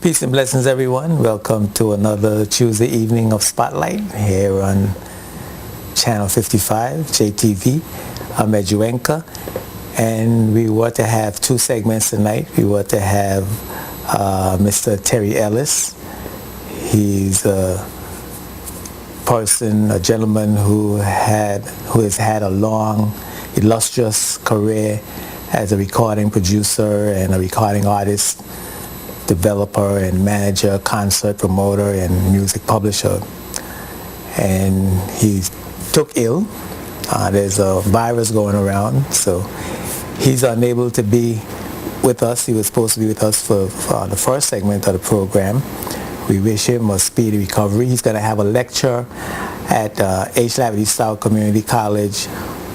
Peace and blessings, everyone. Welcome to another Tuesday evening of Spotlight here on Channel 55, JTV. I'm Edjuenka, and we were to have two segments tonight. We were to have Mr. Terry Ellis. He's a gentleman who has had a long, illustrious career as a recording producer and a recording artist, developer and manager, concert promoter, and music publisher. And he took ill. There's a virus going around, so he's unable to be with us. He was supposed to be with us for the first segment of the program. We wish him a speedy recovery. He's going to have a lecture at H. Laverty South Community College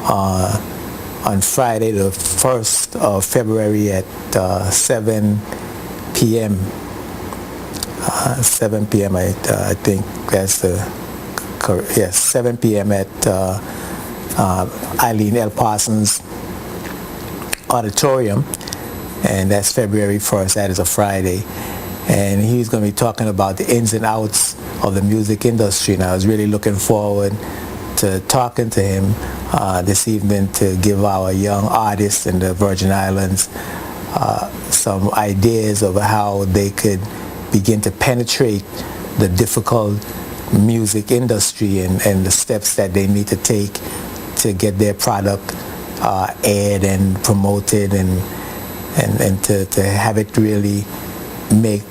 on Friday, the 1st of February at 7 p.m. 7 p.m. I think that's the correct. Yes, 7 p.m. at Eileen L. Parsons Auditorium, and that's February 1st. That is a Friday, and he's going to be talking about the ins and outs of the music industry. And I was really looking forward to talking to him this evening to give our young artists in the Virgin Islands some ideas of how they could begin to penetrate the difficult music industry and the steps that they need to take to get their product aired and promoted and to have it really make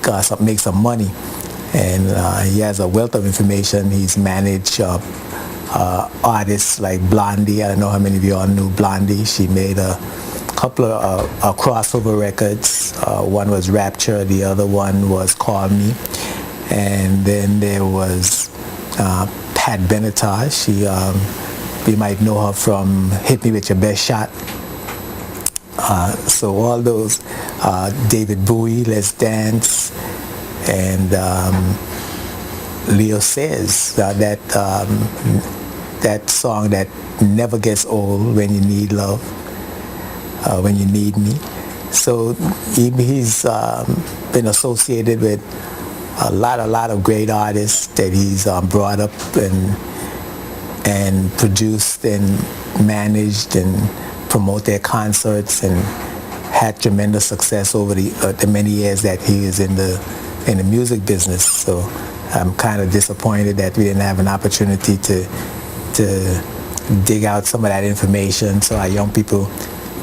some money. And he has a wealth of information. He's managed artists like Blondie. I don't know how many of you all knew Blondie. She made a couple of crossover records. One was Rapture, the other one was Call Me. And then there was Pat Benatar. We might know her from Hit Me With Your Best Shot. So all those, David Bowie, Let's Dance, and Leo Says, that song that never gets old, When You Need Love. When You Need Me. So he's been associated with a lot of great artists that he's brought up and produced and managed and promote their concerts and had tremendous success over the many years that he is in the music business. So I'm kind of disappointed that we didn't have an opportunity to dig out some of that information so our young people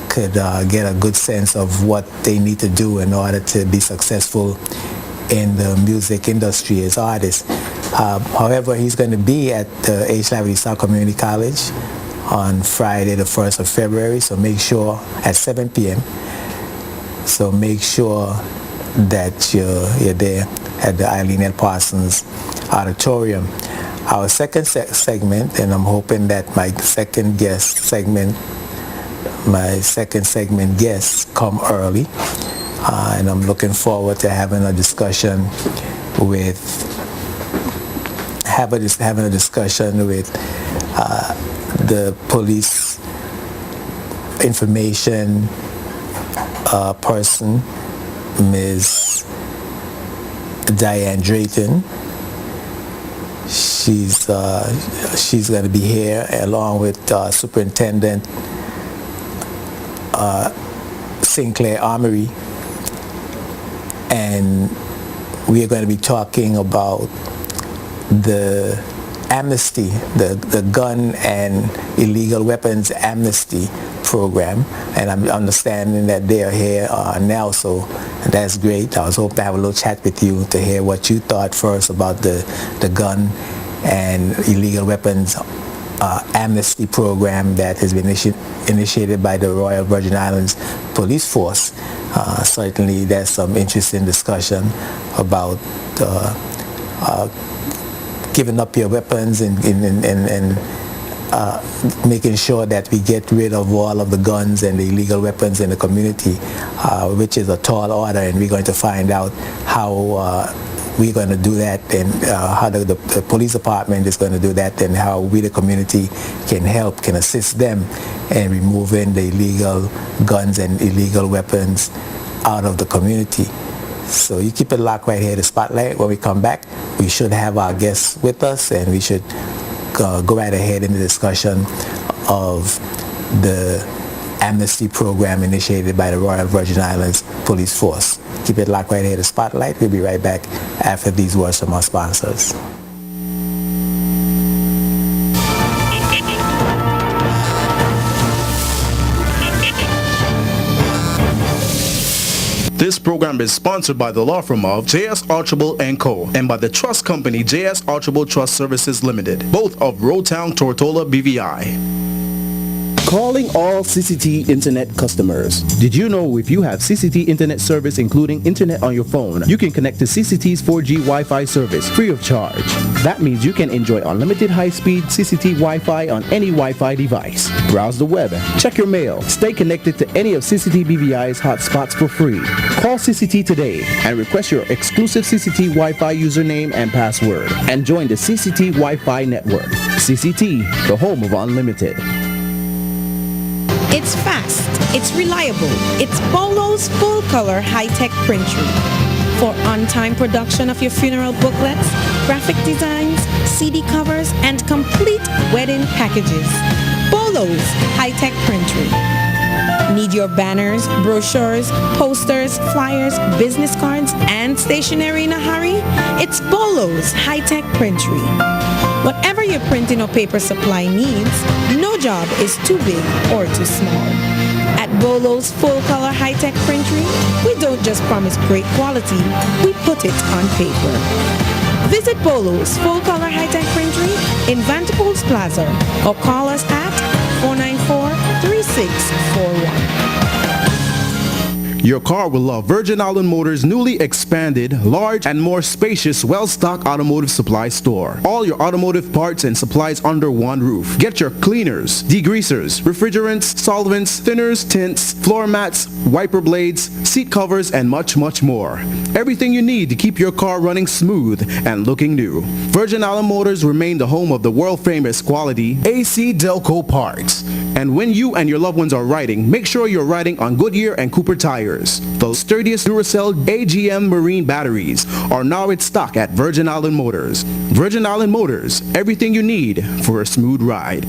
could get a good sense of what they need to do in order to be successful in the music industry as artists. However, he's going to be at the H. Laverty South Community College on Friday, the 1st of February, so make sure, at 7 p.m. So make sure that you're there at the Eileen L. Parsons Auditorium. Our second segment, and I'm hoping that my second segment guests come early, and I'm looking forward to having a discussion with the police information person, Ms. Diane Drayton. She's going to be here along with Superintendent Sinclair Armory, and we are going to be talking about the amnesty, the gun and illegal weapons amnesty program, and I'm understanding that they are here now, so that's great. I was hoping to have a little chat with you to hear what you thought first about the gun and illegal weapons amnesty program that has been initiated by the Royal Virgin Islands Police Force. Certainly there's some interesting discussion about giving up your weapons and making sure that we get rid of all of the guns and the illegal weapons in the community, which is a tall order, and we're going to find out how we're going to do that, and how the police department is going to do that, and how we, the community, can assist them in removing the illegal guns and illegal weapons out of the community. So you keep it locked right here, the Spotlight. When we come back, we should have our guests with us, and we should go right ahead in the discussion of the amnesty program initiated by the Royal Virgin Islands Police Force. Keep it locked right here, the Spotlight. We'll be right back after these words from our sponsors. This program is sponsored by the law firm of J.S. Archibald & Co. and by the trust company J.S. Archibald Trust Services Limited, both of Roadtown, Tortola, BVI. Calling all CCT Internet customers. Did you know if you have CCT Internet service including internet on your phone, you can connect to CCT's 4G Wi-Fi service free of charge. That means you can enjoy unlimited high-speed CCT Wi-Fi on any Wi-Fi device. Browse the web, check your mail, stay connected to any of CCT BVI's hotspots for free. Call CCT today and request your exclusive CCT Wi-Fi username and password and join the CCT Wi-Fi network. CCT, the home of unlimited. It's fast, it's reliable, it's Bolo's full-color high-tech printery. For on-time production of your funeral booklets, graphic designs, CD covers, and complete wedding packages. Bolo's high-tech printery. Need your banners, brochures, posters, flyers, business cards, and stationery in a hurry? It's Bolo's high-tech printery. Whatever your printing or paper supply needs, no job is too big or too small. At Bolo's full-color high-tech printery, we don't just promise great quality, we put it on paper. Visit Bolo's full-color high-tech printery in Vanderpool's Plaza or call us at 494-3641. Your car will love Virgin Island Motors' newly expanded, large, and more spacious, well-stocked automotive supply store. All your automotive parts and supplies under one roof. Get your cleaners, degreasers, refrigerants, solvents, thinners, tints, floor mats, wiper blades, seat covers, and much, much more. Everything you need to keep your car running smooth and looking new. Virgin Island Motors remain the home of the world-famous quality AC Delco parts. And when you and your loved ones are riding, make sure you're riding on Goodyear and Cooper tires. The sturdiest Duracell AGM marine batteries are now in stock at Virgin Island Motors. Virgin Island Motors, everything you need for a smooth ride.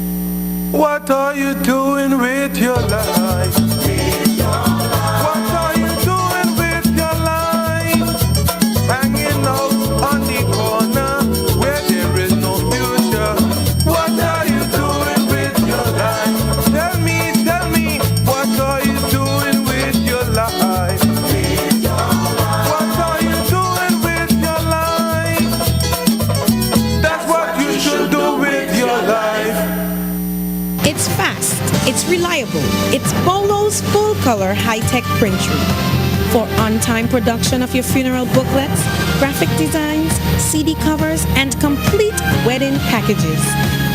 What are you doing with your life? What are you doing with your life? Hanging out on the corner where there is no future. What are you doing with your life? Tell me, what are you doing with your life? What are you doing with your life? That's what you should do with your life. It's fast, it's reliable, it's Bolo's full-color high-tech printery. For on-time production of your funeral booklets, graphic designs, CD covers, and complete wedding packages.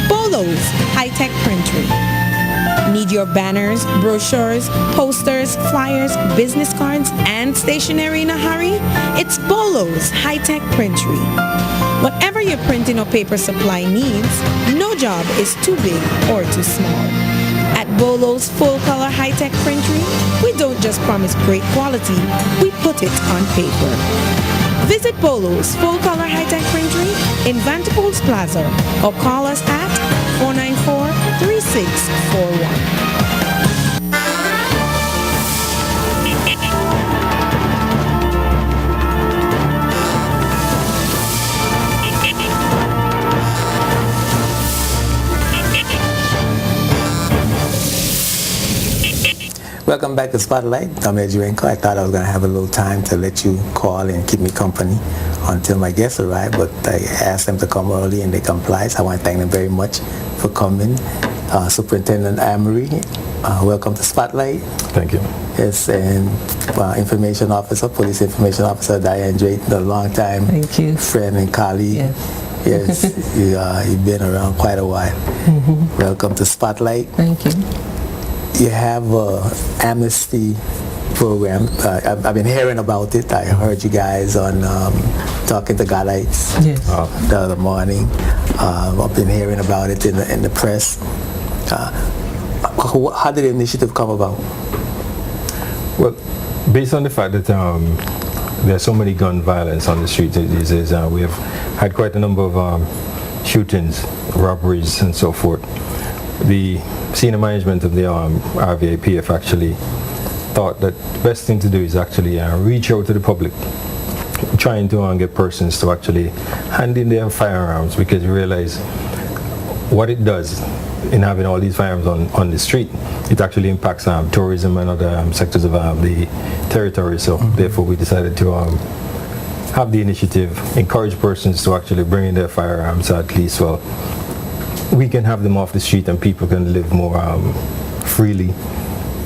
Bolo's high-tech printery. Need your banners, brochures, posters, flyers, business cards, and stationery in a hurry? It's Bolo's high-tech printery. Whatever your printing or paper supply needs, no job is too big or too small. At Bolo's full-color high-tech printery, we don't just promise great quality, we put it on paper. Visit Bolo's full-color high-tech printery in Vanderpool's Plaza or call us at 494-3641. Welcome back to Spotlight. I'm Edgy Renko. I thought I was going to have a little time to let you call and keep me company until my guests arrive, but I asked them to come early and they complied, so I want to thank them very much for coming. Superintendent Amory, welcome to Spotlight. Thank you. Yes, and Information Officer, Police Information Officer Diane Drayton, a long-time friend and colleague. Yes, you've been around quite a while. Mm-hmm. Welcome to Spotlight. Thank you. You have an amnesty program. I've been hearing about it. I heard you guys on Talking to Galites the other morning. I've been hearing about it in the press. How did the initiative come about? Well, based on the fact that there's so many gun violence on the streets these days. We have had quite a number of shootings, robberies, and so forth. The senior management of the RVAPF actually thought that the best thing to do is actually reach out to the public, trying to get persons to actually hand in their firearms, because you realize what it does in having all these firearms on the street. It actually impacts tourism and other sectors of the territory. So therefore we decided to have the initiative, encourage persons to actually bring in their firearms, so at least, well, we can have them off the street and people can live more freely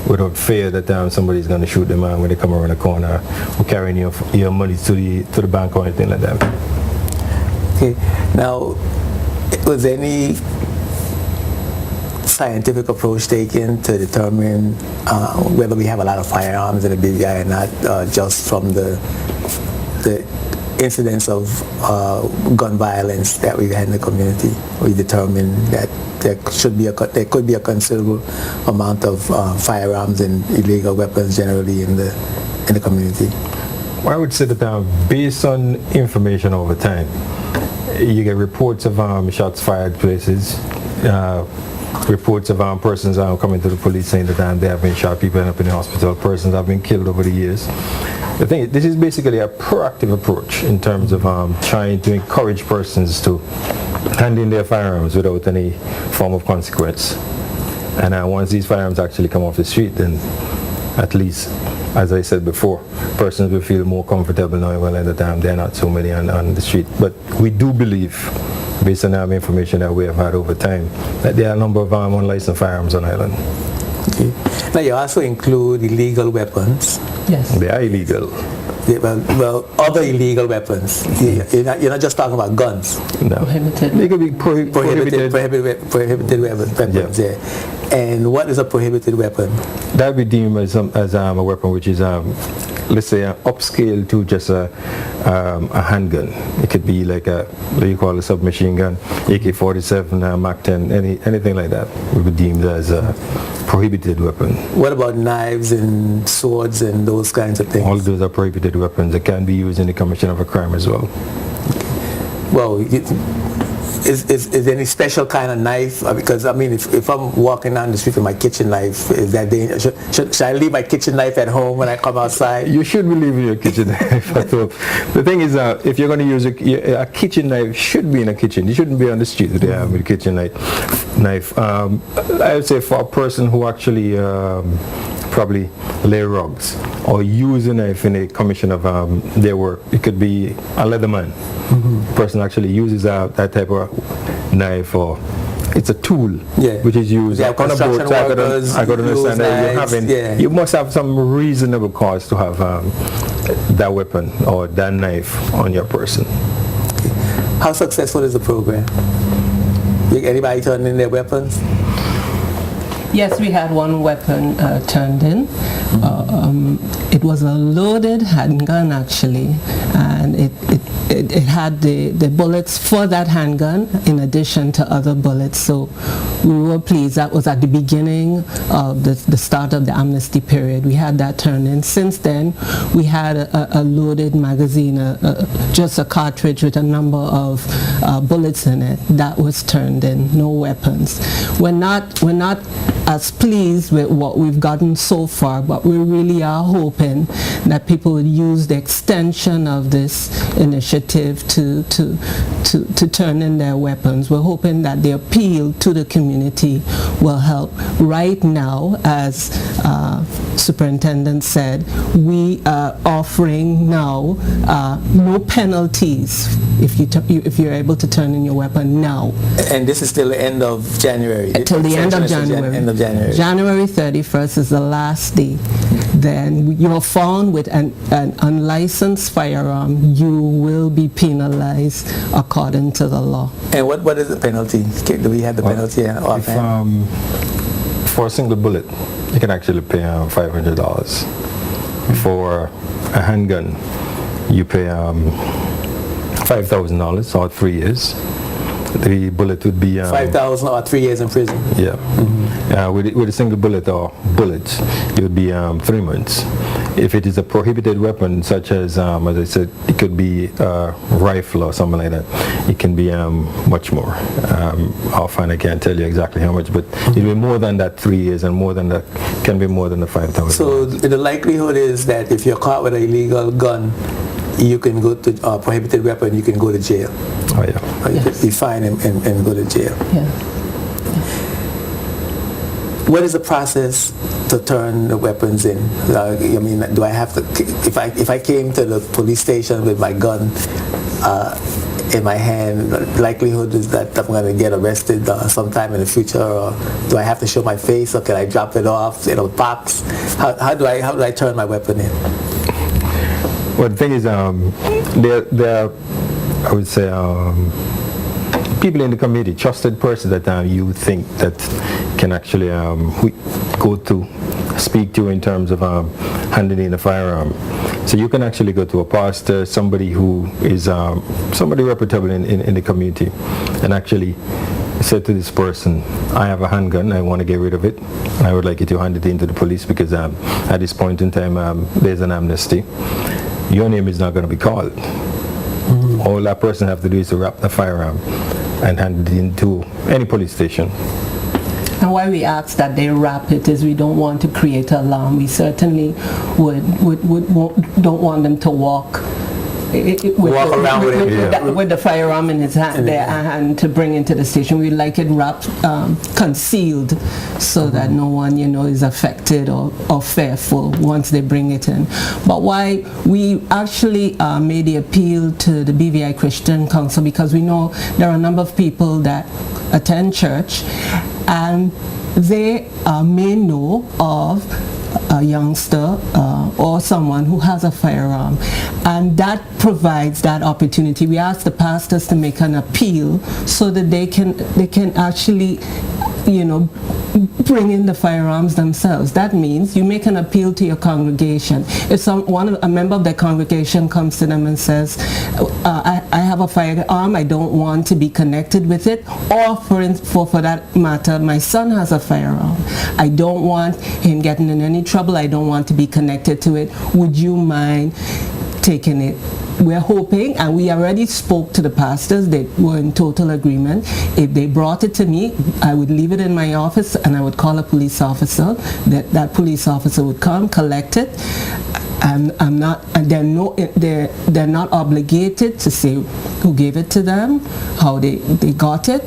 without fear that somebody's going to shoot them when they come around the corner or carrying your money to the bank or anything like that. Okay. Now, was any scientific approach taken to determine whether we have a lot of firearms in the BVI or not, just from the incidents of gun violence that we've had in the community? We determined that there could be a considerable amount of firearms and illegal weapons generally in the community. Well, I would say that based on information over time, you get reports of shots fired places, reports of persons coming to the police saying that they have been shot, people end up in the hospital, persons have been killed over the years. The thing is, this is basically a proactive approach in terms of trying to encourage persons to hand in their firearms without any form of consequence. And once these firearms actually come off the street, then at least, as I said before, persons will feel more comfortable knowing well at the time there are not so many on the street. But we do believe, based on the information that we have had over time, that there are a number of unlicensed firearms on island. Okay. Now you also include illegal weapons. Yes. They are illegal. Yeah, well, other illegal weapons. You're not just talking about guns. No. Prohibited. They could be prohibited. Prohibited weapons. Yeah. And what is a prohibited weapon? That would be deemed as a weapon which is, let's say, upscale to just a handgun. It could be like what you call a submachine gun, AK-47, Mac 10, anything like that would be deemed as a prohibited weapon. What about knives and swords and those kinds of things? All those are prohibited weapons. They can be used in the commission of a crime as well. Well, is there any special kind of knife? Because I mean, if I'm walking down the street with my kitchen knife, is that dangerous? Should I leave my kitchen knife at home when I come outside? You should be leaving your kitchen knife at home. The thing is, if you're going to use a kitchen knife, should be in a kitchen. You shouldn't be on the street with a kitchen knife. I would say for a person who actually probably lay rugs or use a knife in a commission of their work, it could be a leatherman. The person actually uses that type of knife, or it's a tool which is used on a boat. I got to understand that you must have some reasonable cause to have that weapon or that knife on your person. How successful is the program? Anybody turn in their weapons? Yes, we had one weapon turned in. It was a loaded handgun actually, and it had the bullets for that handgun in addition to other bullets. So we were pleased. That was at the beginning of the start of the amnesty period. We had that turned in. Since then, we had a loaded magazine, just a cartridge with a number of bullets in it. That was turned in. No weapons. We're not as pleased with what we've gotten so far, but we really are hoping that people would use the extension of this initiative to turn in their weapons. We're hoping that the appeal to the community will help. Right now, as Superintendent said, we are offering now no penalties if you're able to turn in your weapon now. And this is till the end of January? Till the end of January. January. January 31st is the last day. Then you're found with an unlicensed firearm, you will be penalized according to the law. And what is the penalty? Do we have the penalty offhand? For a single bullet, you can actually pay $500. For a handgun, you pay $5,000 or 3 years. The bullet would be $5,000 or 3 years in prison. Yeah. With a single bullet or bullets, it would be 3 months. if it is a prohibited weapon, such as I said, it could be a rifle or something like that, it can be much more. Often I can't tell you exactly how much, but it'll be more than that 3 years, and more than that can be more than the 5,000. So the likelihood is that if you're caught with an illegal gun, you can go to a prohibited weapon, you can go to jail. Oh yeah. Or you could be fined and go to jail. Yeah. What is the process to turn the weapons in? I mean, do I have to, if I came to the police station with my gun in my hand, the likelihood is that I'm going to get arrested sometime in the future, or do I have to show my face, or can I drop it off in a box? How do I turn my weapon in? Well, the thing is, there are, I would say, people in the community, trusted persons that you think that can actually go to speak to in terms of handling a firearm. So you can actually go to a pastor, somebody who is somebody reputable in the community, and actually say to this person, I have a handgun, I want to get rid of it, and I would like you to hand it in to the police, because at this point in time there's an amnesty. Your name is not going to be called. All that person have to do is to wrap the firearm and hand it into any police station. And why we ask that they wrap it is we don't want to create alarm. We certainly don't want them to walk around with the firearm in his hand, their hand, to bring into the station. We like it wrapped, concealed, so that no one, is affected or fearful once they bring it in. But why we actually made the appeal to the BVI Christian Council, because we know there are a number of people that attend church, and they may know of a youngster or someone who has a firearm, and that provides that opportunity. We ask the pastors to make an appeal so that they can actually bring in the firearms themselves. That means you make an appeal to your congregation. If a member of the congregation comes to them and says, I have a firearm, I don't want to be connected with it, or for that matter, my son has a firearm, I don't want him getting in any trouble, I don't want to be connected to it, would you mind taking it? We're hoping, and we already spoke to the pastors, they were in total agreement. If they brought it to me, I would leave it in my office and I would call a police officer. That police officer would come, collect it, and they're not obligated to say who gave it to them, how they got it.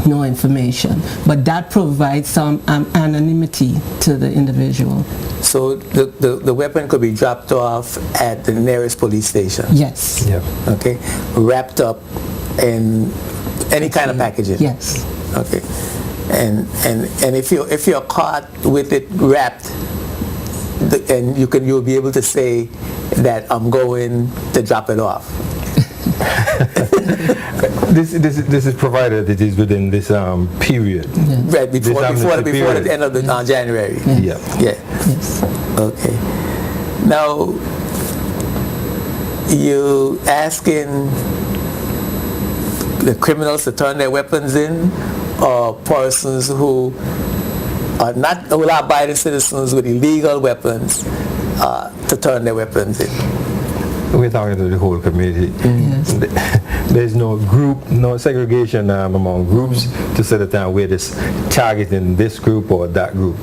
No information, but that provides some anonymity to the individual. So the weapon could be dropped off at the nearest police station? Yes. Yeah. Okay. Wrapped up in any kind of packaging? Yes. Okay. And if you're caught with it wrapped, and you'll be able to say that I'm going to drop it off. This is provided it is within this period. Yeah. Right, before the end of the January. Yeah. Yes. Okay. Now, you asking the criminals to turn their weapons in, or persons who are not law-abiding citizens with illegal weapons to turn their weapons in? We're talking to the whole community. Yes. There's no group, no segregation among groups to say that we're just targeting this group or that group.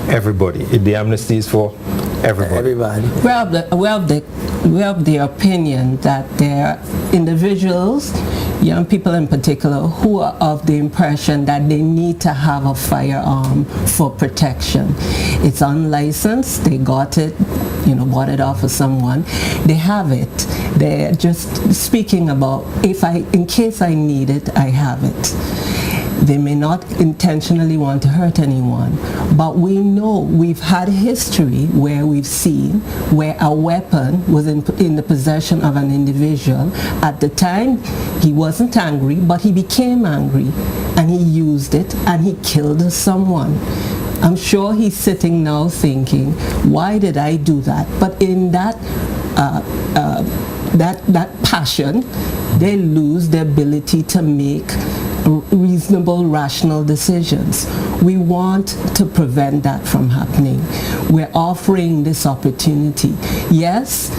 Everybody. The amnesty is for everybody. Everybody. We have the opinion that there are individuals, young people in particular, who are of the impression that they need to have a firearm for protection. It's unlicensed, they got it, bought it off of someone, they have it. They're just speaking about, in case I need it, I have it. They may not intentionally want to hurt anyone, but we know we've had history where we've seen where a weapon was in the possession of an individual. At the time, he wasn't angry, but he became angry, and he used it, and he killed someone. I'm sure he's sitting now thinking, why did I do that? But in that passion, they lose the ability to make reasonable, rational decisions. We want to prevent that from happening. we're offering this opportunity. Yes,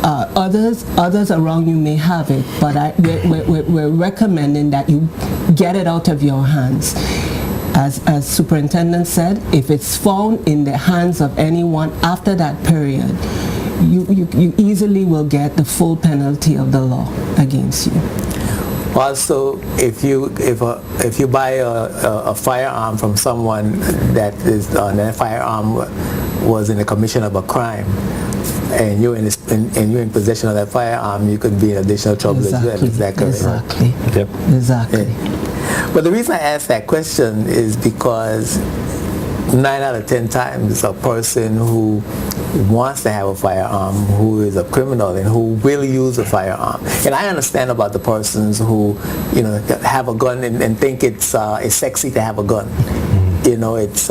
others around you may have it, but we're recommending that you get it out of your hands. As Superintendent said, if it's found in the hands of anyone after that period, you easily will get the full penalty of the law against you. Also, if you buy a firearm from someone that that firearm was in the commission of a crime, and you're in possession of that firearm, you could be in additional trouble as well. Is that correct? Exactly. Yep. Exactly. Yeah. But the reason I asked that question is because 9 out of 10 times a person who wants to have a firearm, who is a criminal and who will use a firearm, and I understand about the persons who, have a gun and think it's sexy to have a gun. It's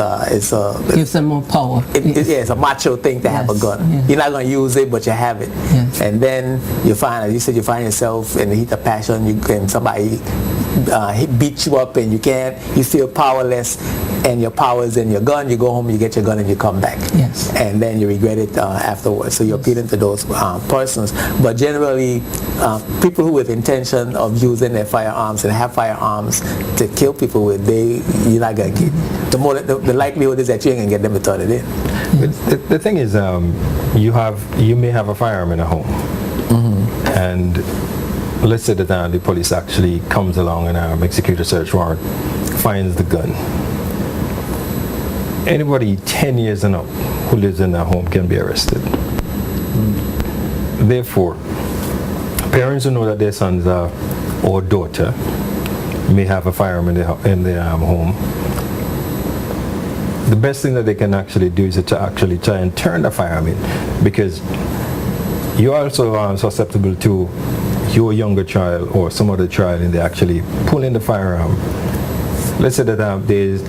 gives them more power. It's a macho thing to have a gun. Yes. You're not going to use it, but you have it. Yes. And then you find yourself in the heat of passion. And somebody beats you up, and you feel powerless, and your power is in your gun. You go home, you get your gun, and you come back. Yes. And then you regret it afterwards. So you're appealing to those persons. But generally, people who have intention of using their firearms and have firearms to kill people with, you're not going to get. The likelihood is that you ain't going to get them to turn it in. But the thing is, you may have a firearm in a home, and let's say that the police actually comes along and execute a search warrant, finds the gun. Anybody 10 years and up who lives in that home can be arrested. Therefore, parents who know that their sons or daughter may have a firearm in their home, the best thing that they can actually do is to actually try and turn the firearm in, because you're also susceptible to your younger child or some other child, and they actually pull in the firearm. Let's say that there's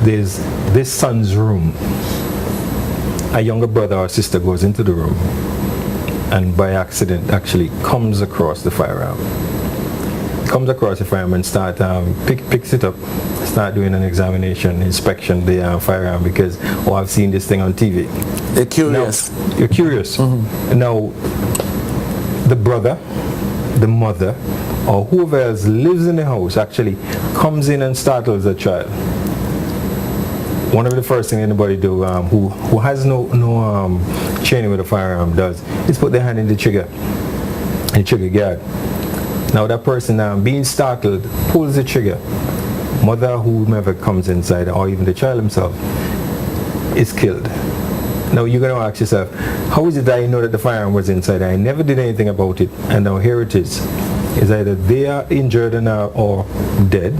this son's room. A younger brother or sister goes into the room and by accident actually comes across the firearm. And picks it up, start doing an examination, inspection the firearm because, I've seen this thing on TV. They're curious. Now, you're curious. Now, the brother, the mother, or whoever else lives in the house actually comes in and startles the child. One of the first things anybody do who has no training with a firearm does is put their hand in the trigger guard. Now that person being startled pulls the trigger. Mother, whomever comes inside, or even the child himself, is killed. Now you're going to ask yourself, how is it that I know that the firearm was inside? I never did anything about it, and now here it is. It's either they are injured or dead,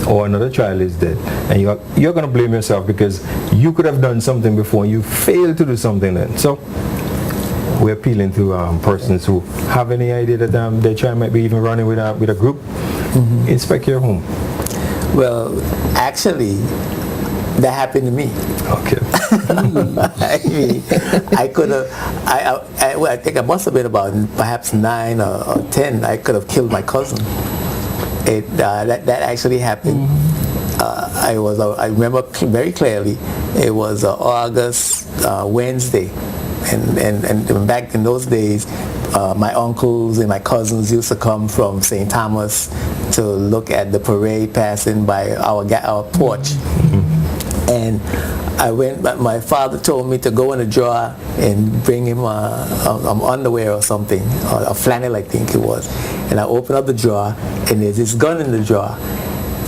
or another child is dead, and you're going to blame yourself because you could have done something before and you failed to do something then. So we're appealing to persons who have any idea that their child might be even running with a group. Inspect your home. Well, actually, that happened to me. Okay. I think I must have been about perhaps 9 or 10. I could have killed my cousin. That actually happened. I remember very clearly. It was August Wednesday, and back in those days, my uncles and my cousins used to come from St. Thomas to look at the parade passing by our porch. And I went. My father told me to go in the drawer and bring him underwear or something, or a flannel, I think it was. And I opened up the drawer, and there's this gun in the drawer.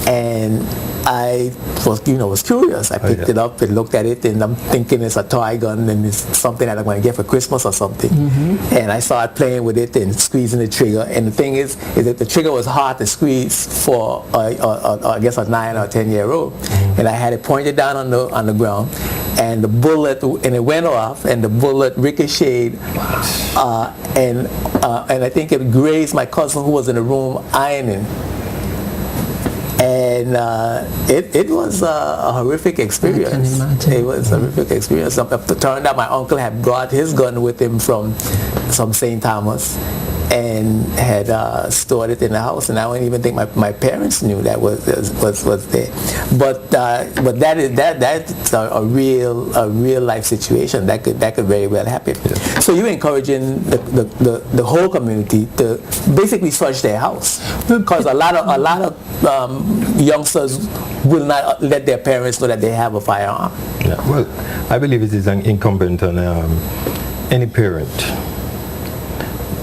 And I was curious. I picked it up and looked at it, and I'm thinking it's a toy gun and it's something that I'm going to get for Christmas or something. And I started playing with it and squeezing the trigger. And the thing is that the trigger was hard to squeeze for I guess a 9 or 10-year-old. And I had it pointed down on the ground, and the bullet, and it went off, and the bullet ricocheted, and I think it grazed my cousin who was in the room ironing. And it was a horrific experience. I can imagine. It was a horrific experience. It turned out my uncle had brought his gun with him from St. Thomas, and had stored it in the house, and I don't even think my parents knew that was there. But that's a real life situation that could very well happen. Yeah. So you're encouraging the whole community to basically search their house, because a lot of youngsters will not let their parents know that they have a firearm. Yeah. Well, I believe it is incumbent on any parent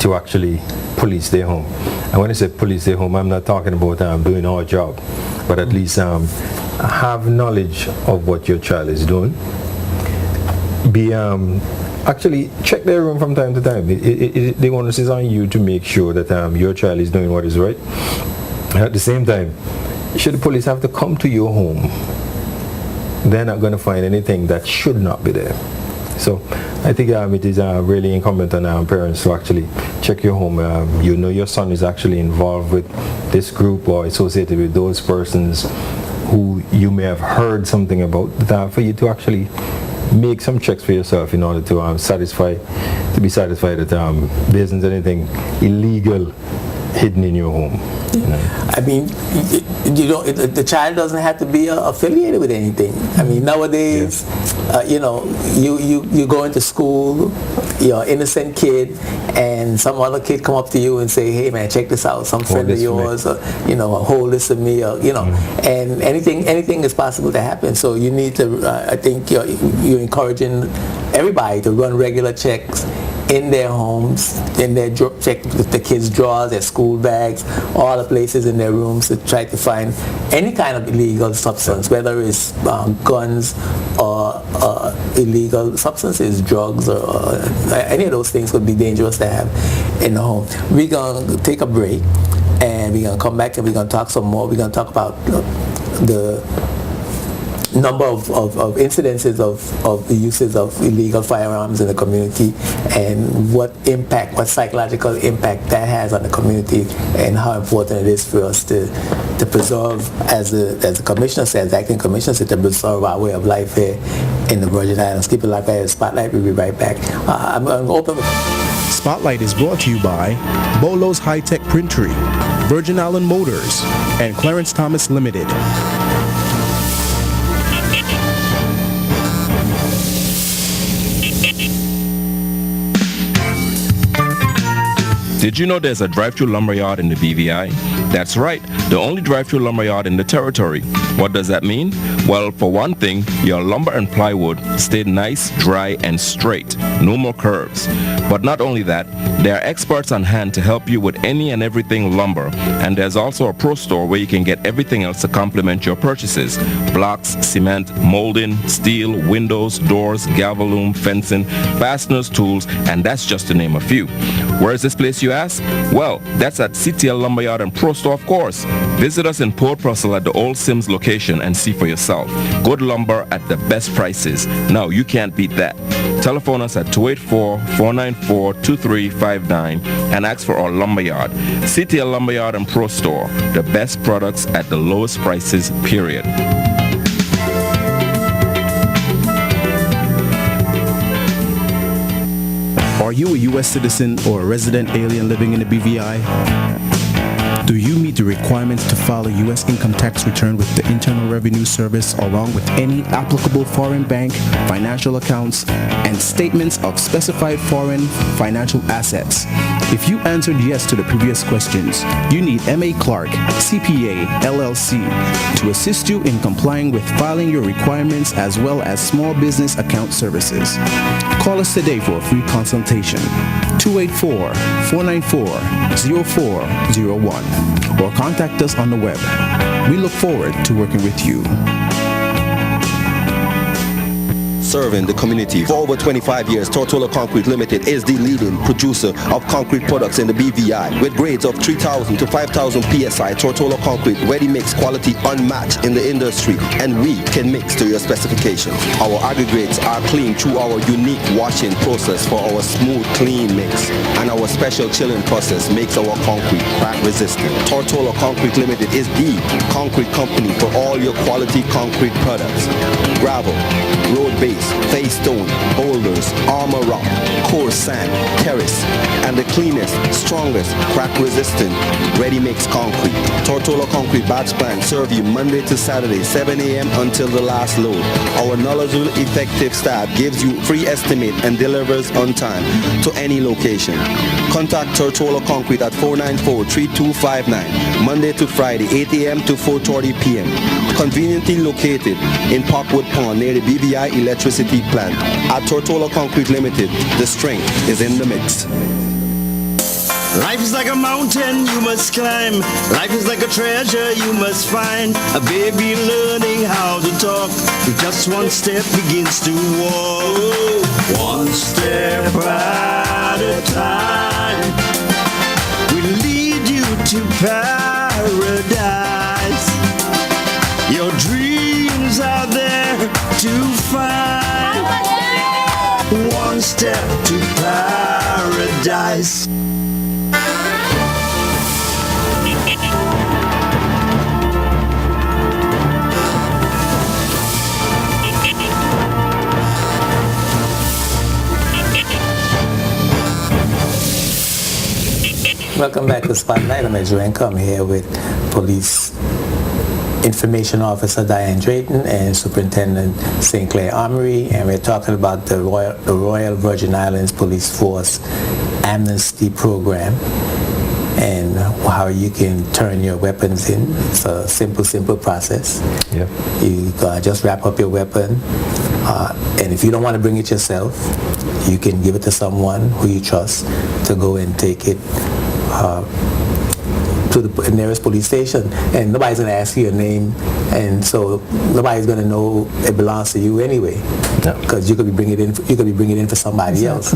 to actually police their home. And when I say police their home, I'm not talking about doing our job, but at least have knowledge of what your child is doing. Actually check their room from time to time. The onus is on you to make sure that your child is doing what is right. At the same time, should the police have to come to your home, they're not going to find anything that should not be there. So I think it is really incumbent on parents to actually check your home. You know your son is actually involved with this group or associated with those persons who you may have heard something about, for you to actually make some checks for yourself in order to be satisfied that there isn't anything illegal hidden in your home. You know? I mean, the child doesn't have to be affiliated with anything. I mean, nowadays, you go into school, you're an innocent kid, and some other kid come up to you and say, "Hey, man, check this out. Some friend of yours, or, hold this to me," or, and anything is possible to happen. So you need to. I think you're encouraging everybody to run regular checks in their homes, check the kids' drawers, their school bags, all the places in their rooms to try to find any kind of illegal substance, whether it's guns or illegal substances, drugs, or any of those things could be dangerous to have in the home. We're going to take a break, and we're going to come back and we're going to talk some more. We're going to talk about the number of incidences of the uses of illegal firearms in the community, and what psychological impact that has on the community, and how important it is for us to preserve, as the commissioner says, the acting commissioner said, to preserve our way of life here in the Virgin Islands. Keep it like that. Spotlight. We'll be right back. I'm going to open. Spotlight is brought to you by Bolo's High-Tech Printery, Virgin Island Motors, and Clarence Thomas Limited. Did you know there's a drive-through lumberyard in the BVI? That's right, the only drive-through lumberyard in the territory. What does that mean? Well, for one thing, your lumber and plywood stay nice, dry, and straight. No more curves. But not only that, there are experts on hand to help you with any and everything lumber. And there's also a pro store where you can get everything else to complement your purchases. Blocks, cement, molding, steel, windows, doors, galvalume, fencing, fasteners, tools, and that's just to name a few. Where is this place, you ask? Well, that's at CTL Lumberyard and Pro Store, of course. Visit us in Port Russell at the Old Sims location and see for yourself. Good lumber at the best prices. Now, you can't beat that. Telephone us at 284-494-2359 and ask for our lumberyard. CTL Lumberyard and Pro Store, the best products at the lowest prices, period. Are you a U.S. citizen or a resident alien living in the BVI? Do you meet the requirements to file a U.S. income tax return with the Internal Revenue Service, along with any applicable foreign bank, financial accounts, and statements of specified foreign financial assets? If you answered yes to the previous questions, you need M.A. Clark, CPA, LLC, to assist you in complying with filing your requirements, as well as small business account services. Call us today for a free consultation. 284-494-0401, or contact us on the web. We look forward to working with you. Serving the community for over 25 years, Tortola Concrete Limited is the leading producer of concrete products in the BVI. With grades of 3,000 to 5,000 PSI, Tortola Concrete ready-mix quality unmatched in the industry, and we can mix to your specifications. Our aggregates are clean through our unique washing process for our smooth, clean mix, and our special chilling process makes our concrete crack resistant. Tortola Concrete Limited is the concrete company for all your quality concrete products. Gravel, road base, rocks, face stone, boulders, armor rock, coarse sand, terrace, and the cleanest, strongest, crack-resistant, ready-mix concrete. Tortola Concrete batch plant serve you Monday to Saturday, 7 a.m. until the last load. Our knowledgeable, effective staff gives you free estimate and delivers on time to any location. Contact Tortola Concrete at 494-3259, Monday to Friday, 8 a.m. to 4:30 p.m. Conveniently located in Parkwood Pond near the BVI electricity plant. At Tortola Concrete Limited, the strength is in the mix. Life is like a mountain you must climb. Life is like a treasure you must find. A baby learning how to talk. With just one step begins to walk. One step at a time will lead you to paradise. Your dreams are there to find. One step to paradise. Welcome back to Spotlight. I'm Edwin. I'm here with Police Information Officer Diane Drayton and Superintendent St. Clair Armory, and we're talking about the Royal Virgin Islands Police Force Amnesty Program and how you can turn your weapons in. It's a simple process. Yeah. You just wrap up your weapon, and if you don't want to bring it yourself, you can give it to someone who you trust to go and take it to the nearest police station, and nobody's going to ask you your name, and so nobody's going to know it belongs to you anyway, because you could be bringing it in. You could be bringing it in for somebody else.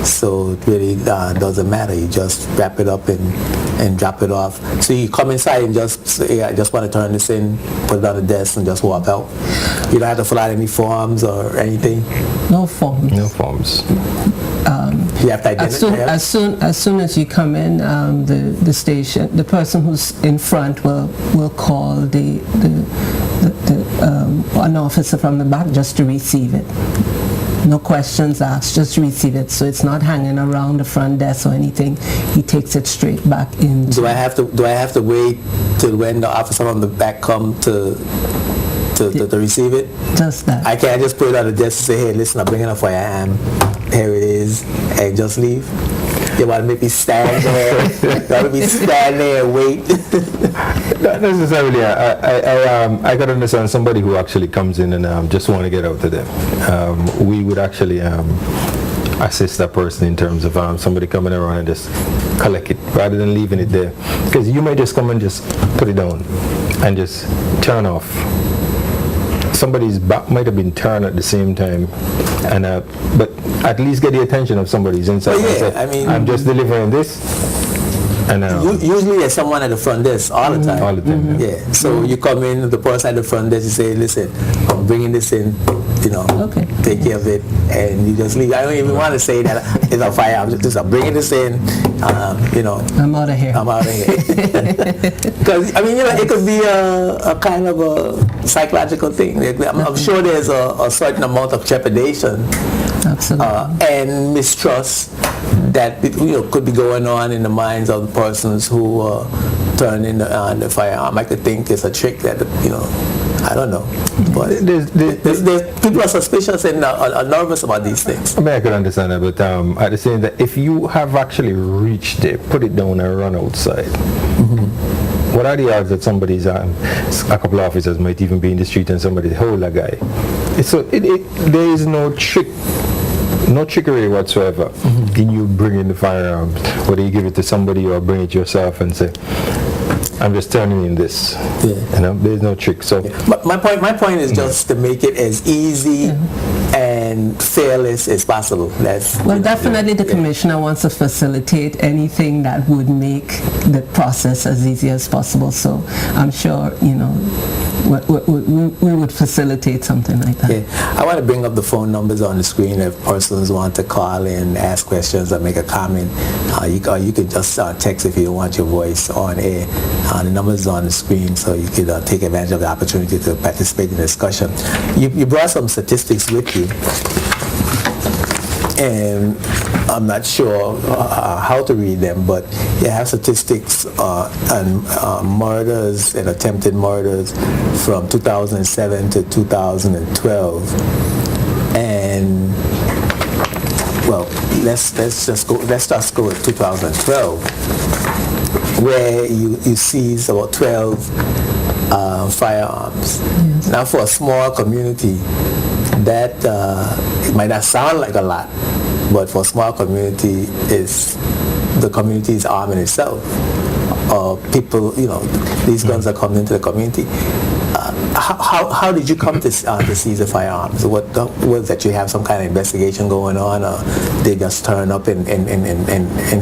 So it really doesn't matter. You just wrap it up and drop it off. So you come inside and just say, I just want to turn this in, put it on the desk, and just walk out. You don't have to fill out any forms or anything. No forms. No forms. You have to identify. As soon as you come in, the station, the person who's in front will call an officer from the back just to receive it. No questions asked, just receive it. So it's not hanging around the front desk or anything. He takes it straight back in. Do I have to wait till when the officer from the back come to receive it? Just that. I can't just put it on the desk and say, hey, listen, I'm bringing it up where I am. Here it is, and just leave. You want to make me stand there? You want me stand there and wait? Not necessarily. I got to understand somebody who actually comes in and just want to get out of them. We would actually assist that person in terms of somebody coming around and just collect it rather than leaving it there. Because you may just come and just put it down and just turn off. Somebody's back might have been turned at the same time, and but at least get the attention of somebody's inside. Well, yeah, say, I mean, I'm just delivering this, and usually there's someone at the front desk all the time. All the time. Yeah. So you come in, the person at the front desk, you say, listen, I'm bringing this in. Okay. Take care of it, and you just leave. I don't even want to say that it's a fire. I'm bringing this in. I'm out of here. I'm out of here. Because it could be a kind of a psychological thing. I'm sure there's a certain amount of trepidation, absolutely, and mistrust that could be going on in the minds of the persons who turn in the firearm. I could think it's a trick that I don't know, but there's people are suspicious and are nervous about these things. I mean, I could understand that, but at the same time, if you have actually reached it, put it down and run outside. What are the odds that somebody's a couple of officers might even be in the street and somebody hold a guy? There is no trickery whatsoever in you bringing the firearms, whether you give it to somebody or bring it yourself and say, I'm just turning in this. Yeah. There's no trick. So my point is just to make it as easy and fearless as possible. Definitely the commissioner wants to facilitate anything that would make the process as easy as possible. So I'm sure we would facilitate something like that. Okay. I want to bring up the phone numbers on the screen if persons want to call in, ask questions, or make a comment. You can just text if you want your voice on air. The numbers on the screen, so you could take advantage of the opportunity to participate in the discussion. You brought some statistics with you, and I'm not sure how to read them, but you have statistics on murders and attempted murders from 2007 to 2012. And well, let's just go with 2012, where you seize about 12 firearms. Yes. Now, for a small community, that it might not sound like a lot, but for a small community, the community is arming itself. People, these guns are coming into the community. How did you come to seize the firearms? What was that? You have some kind of investigation going on, or they just turn up in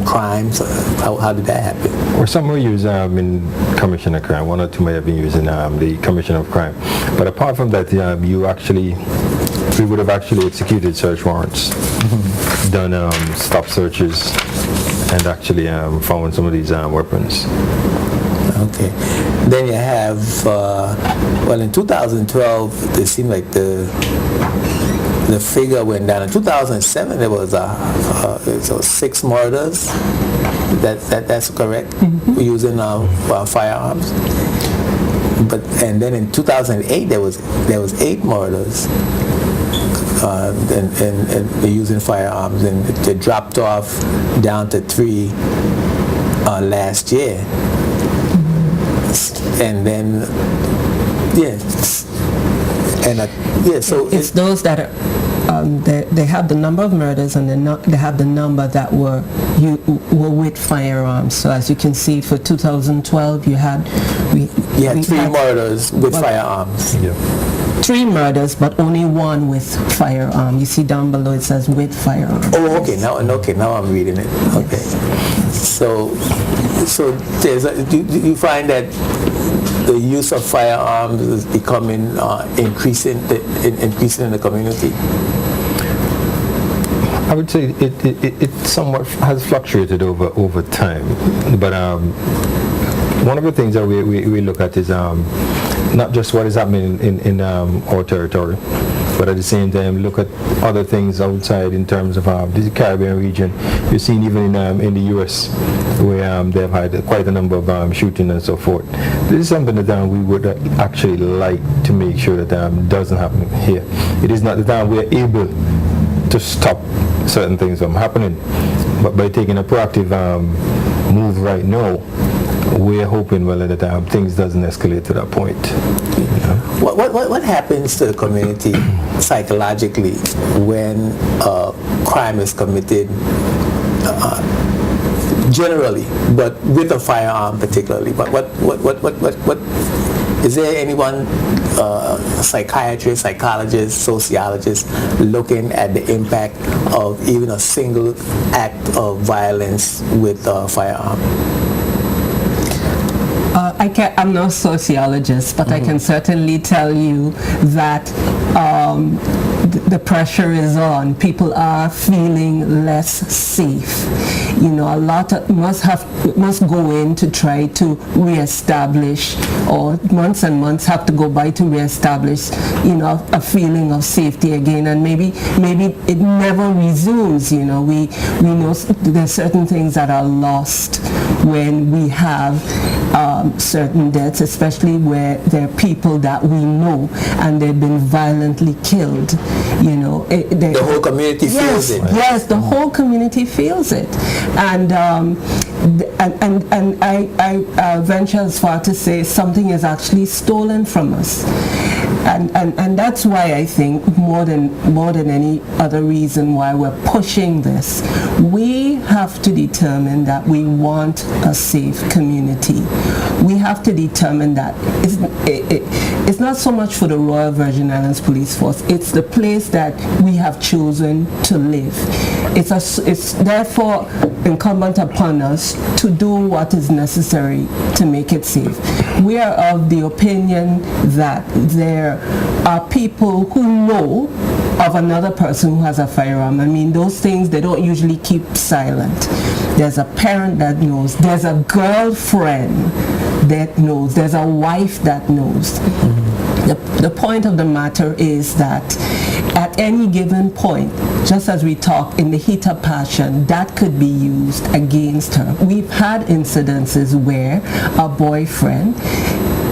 crimes? How did that happen? Or some will use in commission of crime. One or two may have been using the commission of crime. But apart from that, we would have actually executed search warrants, done stop searches, and actually found some of these weapons. Okay. Then you have, in 2012, it seemed like the figure went down. In 2007, there was 6 murders. That's correct? Using firearms. And then in 2008, there was 8 murders. And using firearms, and it dropped off down to 3 last year. And then, so it's those that are, they have the number of murders, and they have the number that were with firearms. So as you can see, for 2012, you had 3 murders with firearms. Yeah. 3 murders, but only 1 with firearm. You see down below it says with firearm. Oh, okay. Now I'm reading it. Okay. So do you find that the use of firearms is becoming increasing in the community? I would say it somewhat has fluctuated over time, but one of the things that we look at is not just what is happening in our territory, but at the same time look at other things outside in terms of the Caribbean region. You've seen even in the U.S. where they've had quite a number of shooting and so forth. This is something that we would actually like to make sure that doesn't happen here. It is not that we're able to stop certain things from happening, but by taking a proactive move right now, we're hoping that things doesn't escalate to that point. What happens to the community psychologically when crime is committed generally, but with a firearm particularly? But what is there anyone, psychiatrist, psychologist, sociologist, looking at the impact of even a single act of violence with a firearm? I'm no sociologist, but I can certainly tell you that the pressure is on. People are feeling less safe. A lot must go in to try to reestablish, or months and months have to go by to reestablish, a feeling of safety again. And maybe it never resumes. We know there's certain things that are lost when we have certain deaths, especially where there are people that we know and they've been violently killed. The whole community feels it. Yes, the whole community feels it, and I venture as far to say something is actually stolen from us. And that's why I think more than any other reason why we're pushing this, we have to determine that we want a safe community. We have to determine that it's not so much for the Royal Virgin Islands Police Force, it's the place that we have chosen to live. It's therefore incumbent upon us to do what is necessary to make it safe. We are of the opinion that there are people who know of another person who has a firearm. I mean, those things, they don't usually keep silent. There's a parent that knows. There's a girlfriend that knows. There's a wife that knows. The point of the matter is that at any given point, just as we talk in the heat of passion, that could be used against her. We've had incidences where a boyfriend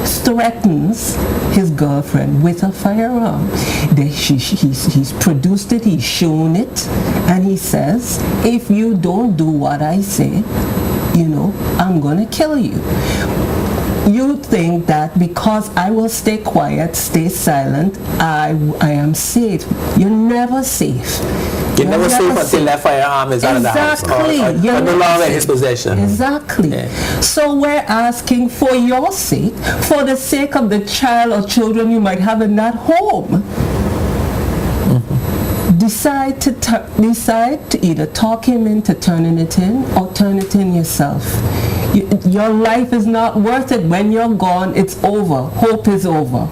threatens his girlfriend with a firearm. He's produced it, he's shown it, and he says, if you don't do what I say, I'm gonna kill you. You think that because I will stay quiet, stay silent, I am safe. You're never safe. You're never safe until that firearm is out of the house. Exactly. Or no longer in his possession. Exactly. Yeah. So we're asking for your sake, for the sake of the child or children you might have in that home. Decide to either talk him into turning it in or turn it in yourself. Your life is not worth it. When you're gone, it's over. Hope is over.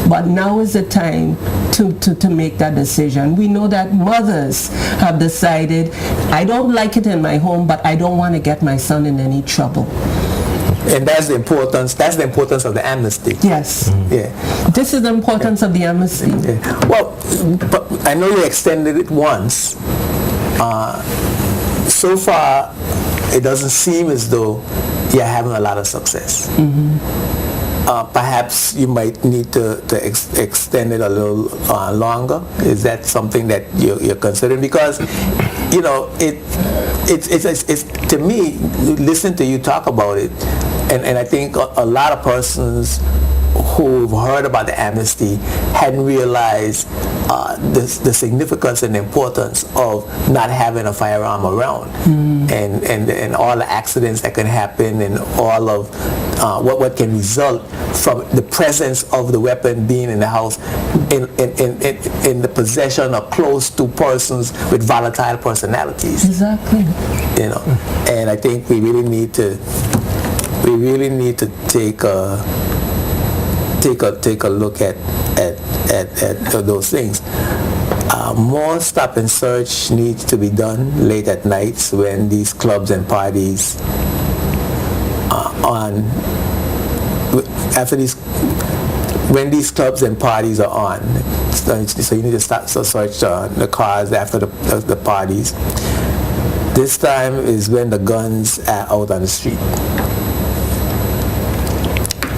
But now is the time to make that decision. We know that mothers have decided, I don't like it in my home, but I don't want to get my son in any trouble. And that's the importance of the amnesty. Yes. Yeah. This is the importance of the amnesty. Yeah. Well, but I know you extended it once. So far, it doesn't seem as though you're having a lot of success. Perhaps you might need to extend it a little longer. Is that something that you're considering? Because it's to me, listening to you talk about it, and I think a lot of persons who've heard about the amnesty hadn't realized the significance and the importance of not having a firearm around, and all the accidents that can happen, and all of what can result from the presence of the weapon being in the house, in the possession or close to persons with volatile personalities. Exactly. And I think we really need to take a look at those things. More stop and search needs to be done late at nights when these clubs and parties when these clubs and parties are on. So you need to start to search the cars after the parties. This time is when the guns are out on the street.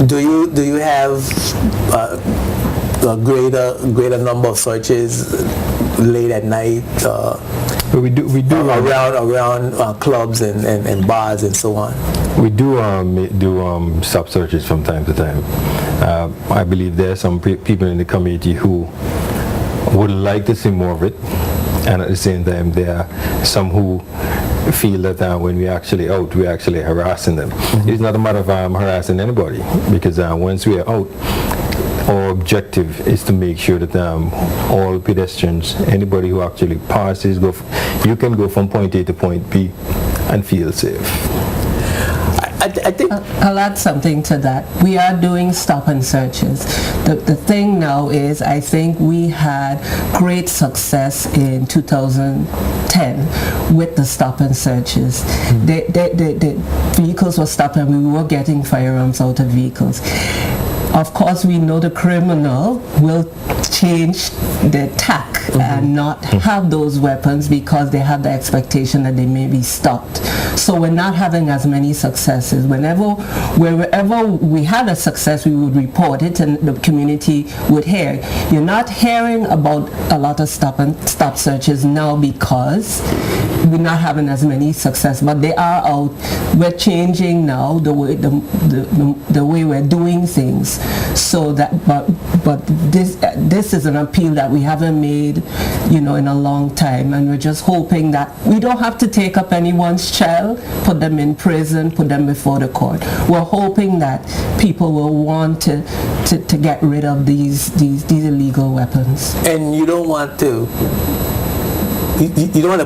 Do you have a greater number of searches late at night? We do around clubs and bars and so on. We do stop searches from time to time. I believe there are some people in the community who would like to see more of it, and at the same time there are some who feel that when we're actually out, we're actually harassing them. It's not a matter of harassing anybody, because once we are out, our objective is to make sure that all pedestrians, anybody who actually passes, you can go from point A to point B and feel safe. I think I'll add something to that. We are doing stop and searches. The thing now is, I think we had great success in 2010 with the stop and searches. The vehicles were stopped and we were getting firearms out of vehicles. Of course, we know the criminal will change their tack and not have those weapons because they have the expectation that they may be stopped. So we're not having as many successes. Wherever we had a success, we would report it and the community would hear. You're not hearing about a lot of stop searches now because we're not having as many success, but they are out. We're changing now the way we're doing things. So that, but this is an appeal that we haven't made, in a long time, and we're just hoping that we don't have to take up anyone's child, put them in prison, put them before the court. We're hoping that people will want to get rid of these illegal weapons. And you don't want to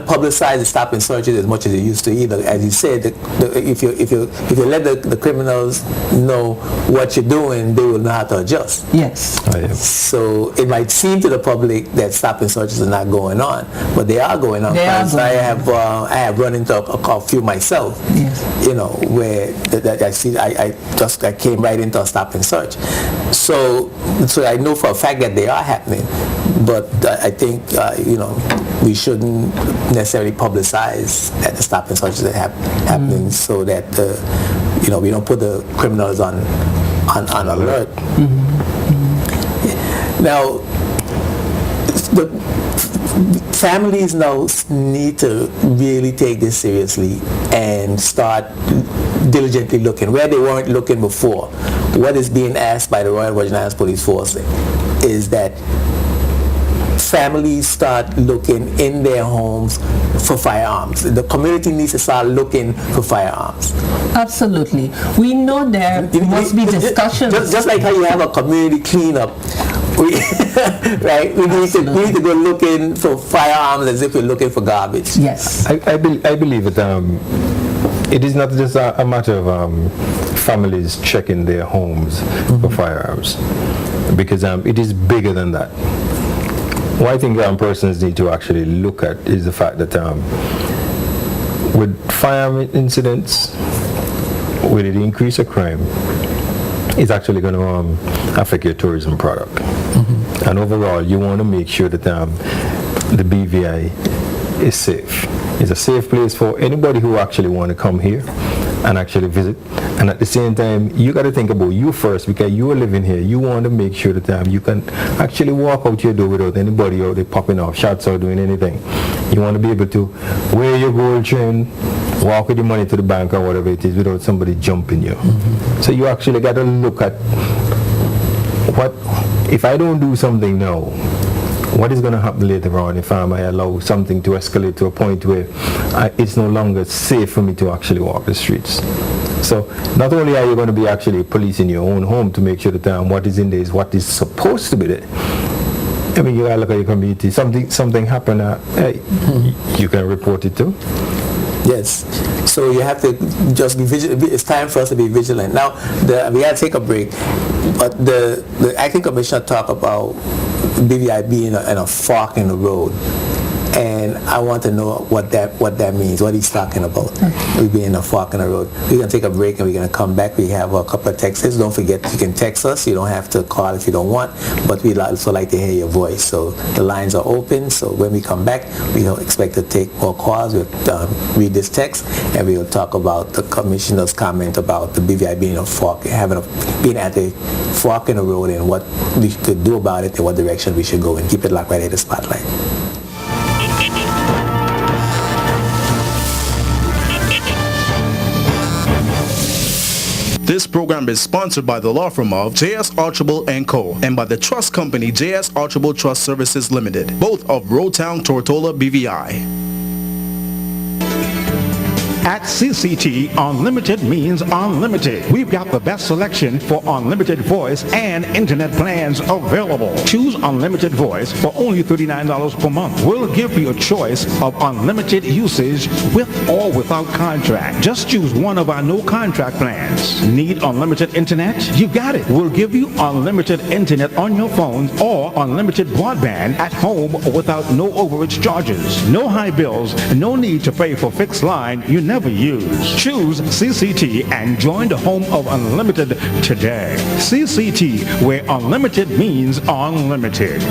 publicize the stop and searches as much as you used to either. As you said, if you let the criminals know what you're doing, they will know how to adjust. Yes. So it might seem to the public that stop and searches are not going on, but they are going on. I have run into a few myself. Yes. Where I came right into a stop and search. So I know for a fact that they are happening, but I think we shouldn't necessarily publicize that the stop and searches are happening, so that we don't put the criminals on alert. Now, the families now need to really take this seriously and start diligently looking where they weren't looking before. What is being asked by the Royal Virgin Islands Police Force is that families start looking in their homes for firearms. The community needs to start looking for firearms. Absolutely. We know there must be discussions. Just like how you have a community cleanup, right? We need to go looking for firearms as if we're looking for garbage. Yes. I believe that it is not just a matter of families checking their homes for firearms, because it is bigger than that. What I think persons need to actually look at is the fact that with firearm incidents, with the increase of crime, it's actually going to affect your tourism product. And overall, you want to make sure that the BVI is safe. It's a safe place for anybody who actually want to come here and actually visit. And at the same time, you got to think about you first, because you are living here. You want to make sure that you can actually walk out your door without anybody out there popping off shots or doing anything. You want to be able to wear your gold chain, walk with your money to the bank or whatever it is without somebody jumping you. So you actually got to look at what, if I don't do something now, what is going to happen later on if I allow something to escalate to a point where it's no longer safe for me to actually walk the streets. So not only are you going to be actually policing your own home to make sure that what is in there is what is supposed to be there. I mean, you got to look at your community. Something happened, you can report it too. Yes. So you have to just be vigilant. It's time for us to be vigilant. Now, we got to take a break. But the Acting Commissioner talked about BVI being in a fork in the road. And I want to know what that means, what he's talking about. We being in a fork in the road. We're going to take a break and we're going to come back. We have a couple of texts. Don't forget, you can text us. You don't have to call if you don't want, but we'd also like to hear your voice. So the lines are open. So when we come back, we don't expect to take more calls. We'll read this text and we'll talk about the Commissioner's comment about the BVI being a fork, being at a fork in the road, and what we could do about it and what direction we should go in. Keep it locked right at the Spotlight. This program is sponsored by the law firm of J.S. Archibald & Co. and by the trust company J.S. Archibald Trust Services Limited, both of Roadtown, Tortola, BVI. At CCT, unlimited means unlimited. We've got the best selection for unlimited voice and internet plans available. Choose unlimited voice for only $39 per month. We'll give you a choice of unlimited usage with or without contract. Just choose one of our no contract plans. Need unlimited internet? You got it. We'll give you unlimited internet on your phone or unlimited broadband at home without no overage charges. No high bills, no need to pay for fixed line you never use. Choose CCT and join the home of unlimited today. CCT, where unlimited means unlimited.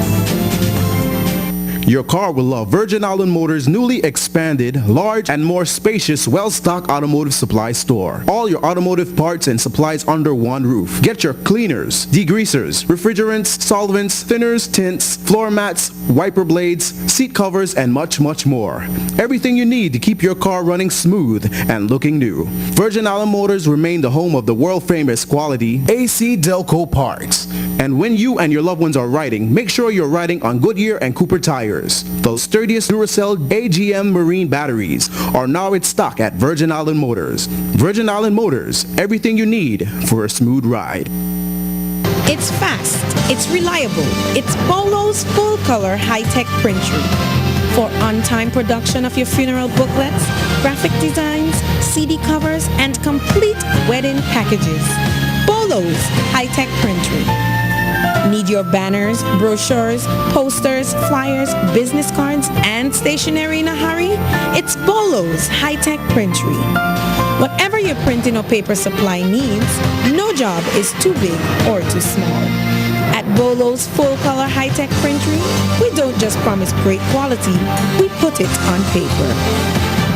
Your car will love Virgin Island Motors' newly expanded, large and more spacious, well-stocked automotive supply store. All your automotive parts and supplies under one roof. Get your cleaners, degreasers, refrigerants, solvents, thinners, tints, floor mats, wiper blades, seat covers, and much, much more. Everything you need to keep your car running smooth and looking new. Virgin Island Motors remain the home of the world-famous quality AC Delco parts. And when you and your loved ones are riding, make sure you're riding on Goodyear and Cooper tires. The sturdiest Duracell AGM marine batteries are now in stock at Virgin Island Motors. Virgin Island Motors, everything you need for a smooth ride. It's fast, it's reliable, it's Bolo's full-color high-tech printery. For on-time production of your funeral booklets, graphic designs, CD covers, and complete wedding packages. Bolo's high-tech printery. Need your banners, brochures, posters, flyers, business cards, and stationery in a hurry? It's Bolo's high-tech printery. Whatever your printing or paper supply needs, no job is too big or too small. At Bolo's full-color high-tech printery, we don't just promise great quality, we put it on paper.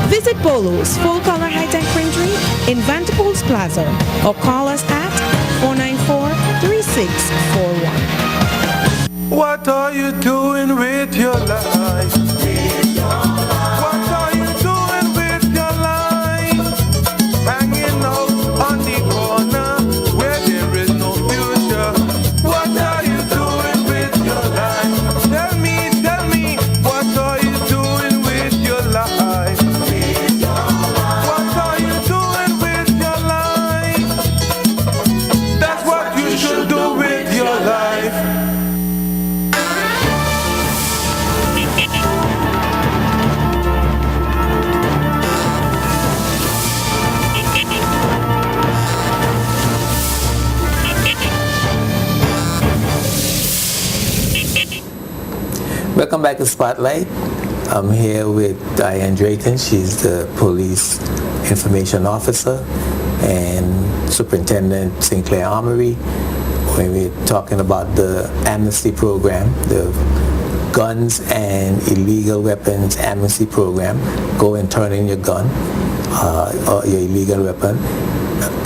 Visit Bolo's full-color high-tech printery in Vanderpool's Plaza or call us at 494-3641. What are you doing with your life? What are you doing with your life? Hanging out on the corner where there is no future. What are you doing with your life? Tell me, what are you doing with your life? What are you doing with your life? That's what you should do with your life. Welcome back to Spotlight. I'm here with Diane Drayton. She's the Police Information Officer and Superintendent Sinclair Armory. We're talking about the amnesty program, the guns and illegal weapons amnesty program. Go and turn in your gun or your illegal weapon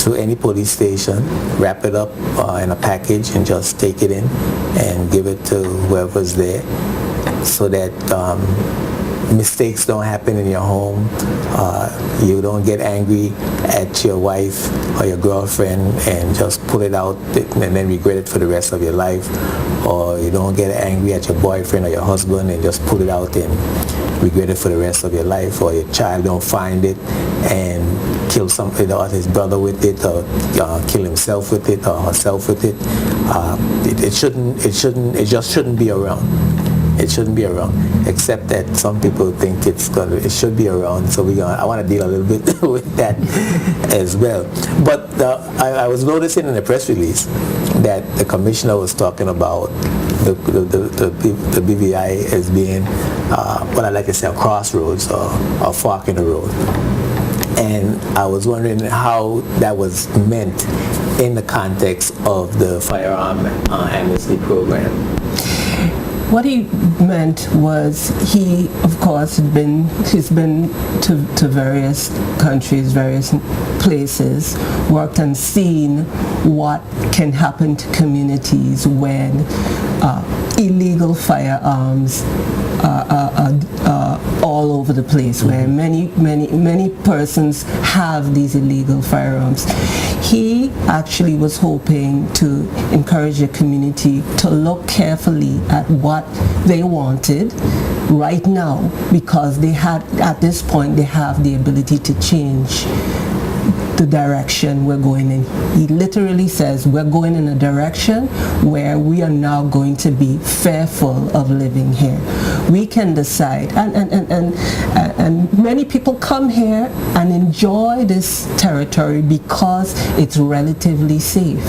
to any police station, wrap it up in a package and just take it in and give it to whoever's there, so that mistakes don't happen in your home. You don't get angry at your wife or your girlfriend and just pull it out and then regret it for the rest of your life. Or you don't get angry at your boyfriend or your husband and just pull it out and regret it for the rest of your life. Or your child don't find it and kill somebody or his brother with it, or kill himself with it or herself with it. It just shouldn't be around. It shouldn't be around, except that some people think it should be around. So I want to deal a little bit with that as well. But I was noticing in the press release that the commissioner was talking about the BVI as being what I like to say a crossroads or a fork in the road. And I was wondering how that was meant in the context of the firearm amnesty program. What he meant was he, of course, he's been to various countries, various places, worked and seen what can happen to communities when illegal firearms are all over the place, where many persons have these illegal firearms. He actually was hoping to encourage the community to look carefully at what they wanted right now, because at this point they have the ability to change the direction we're going in. He literally says we're going in a direction where we are now going to be fearful of living here. We can decide, and many people come here and enjoy this territory because it's relatively safe.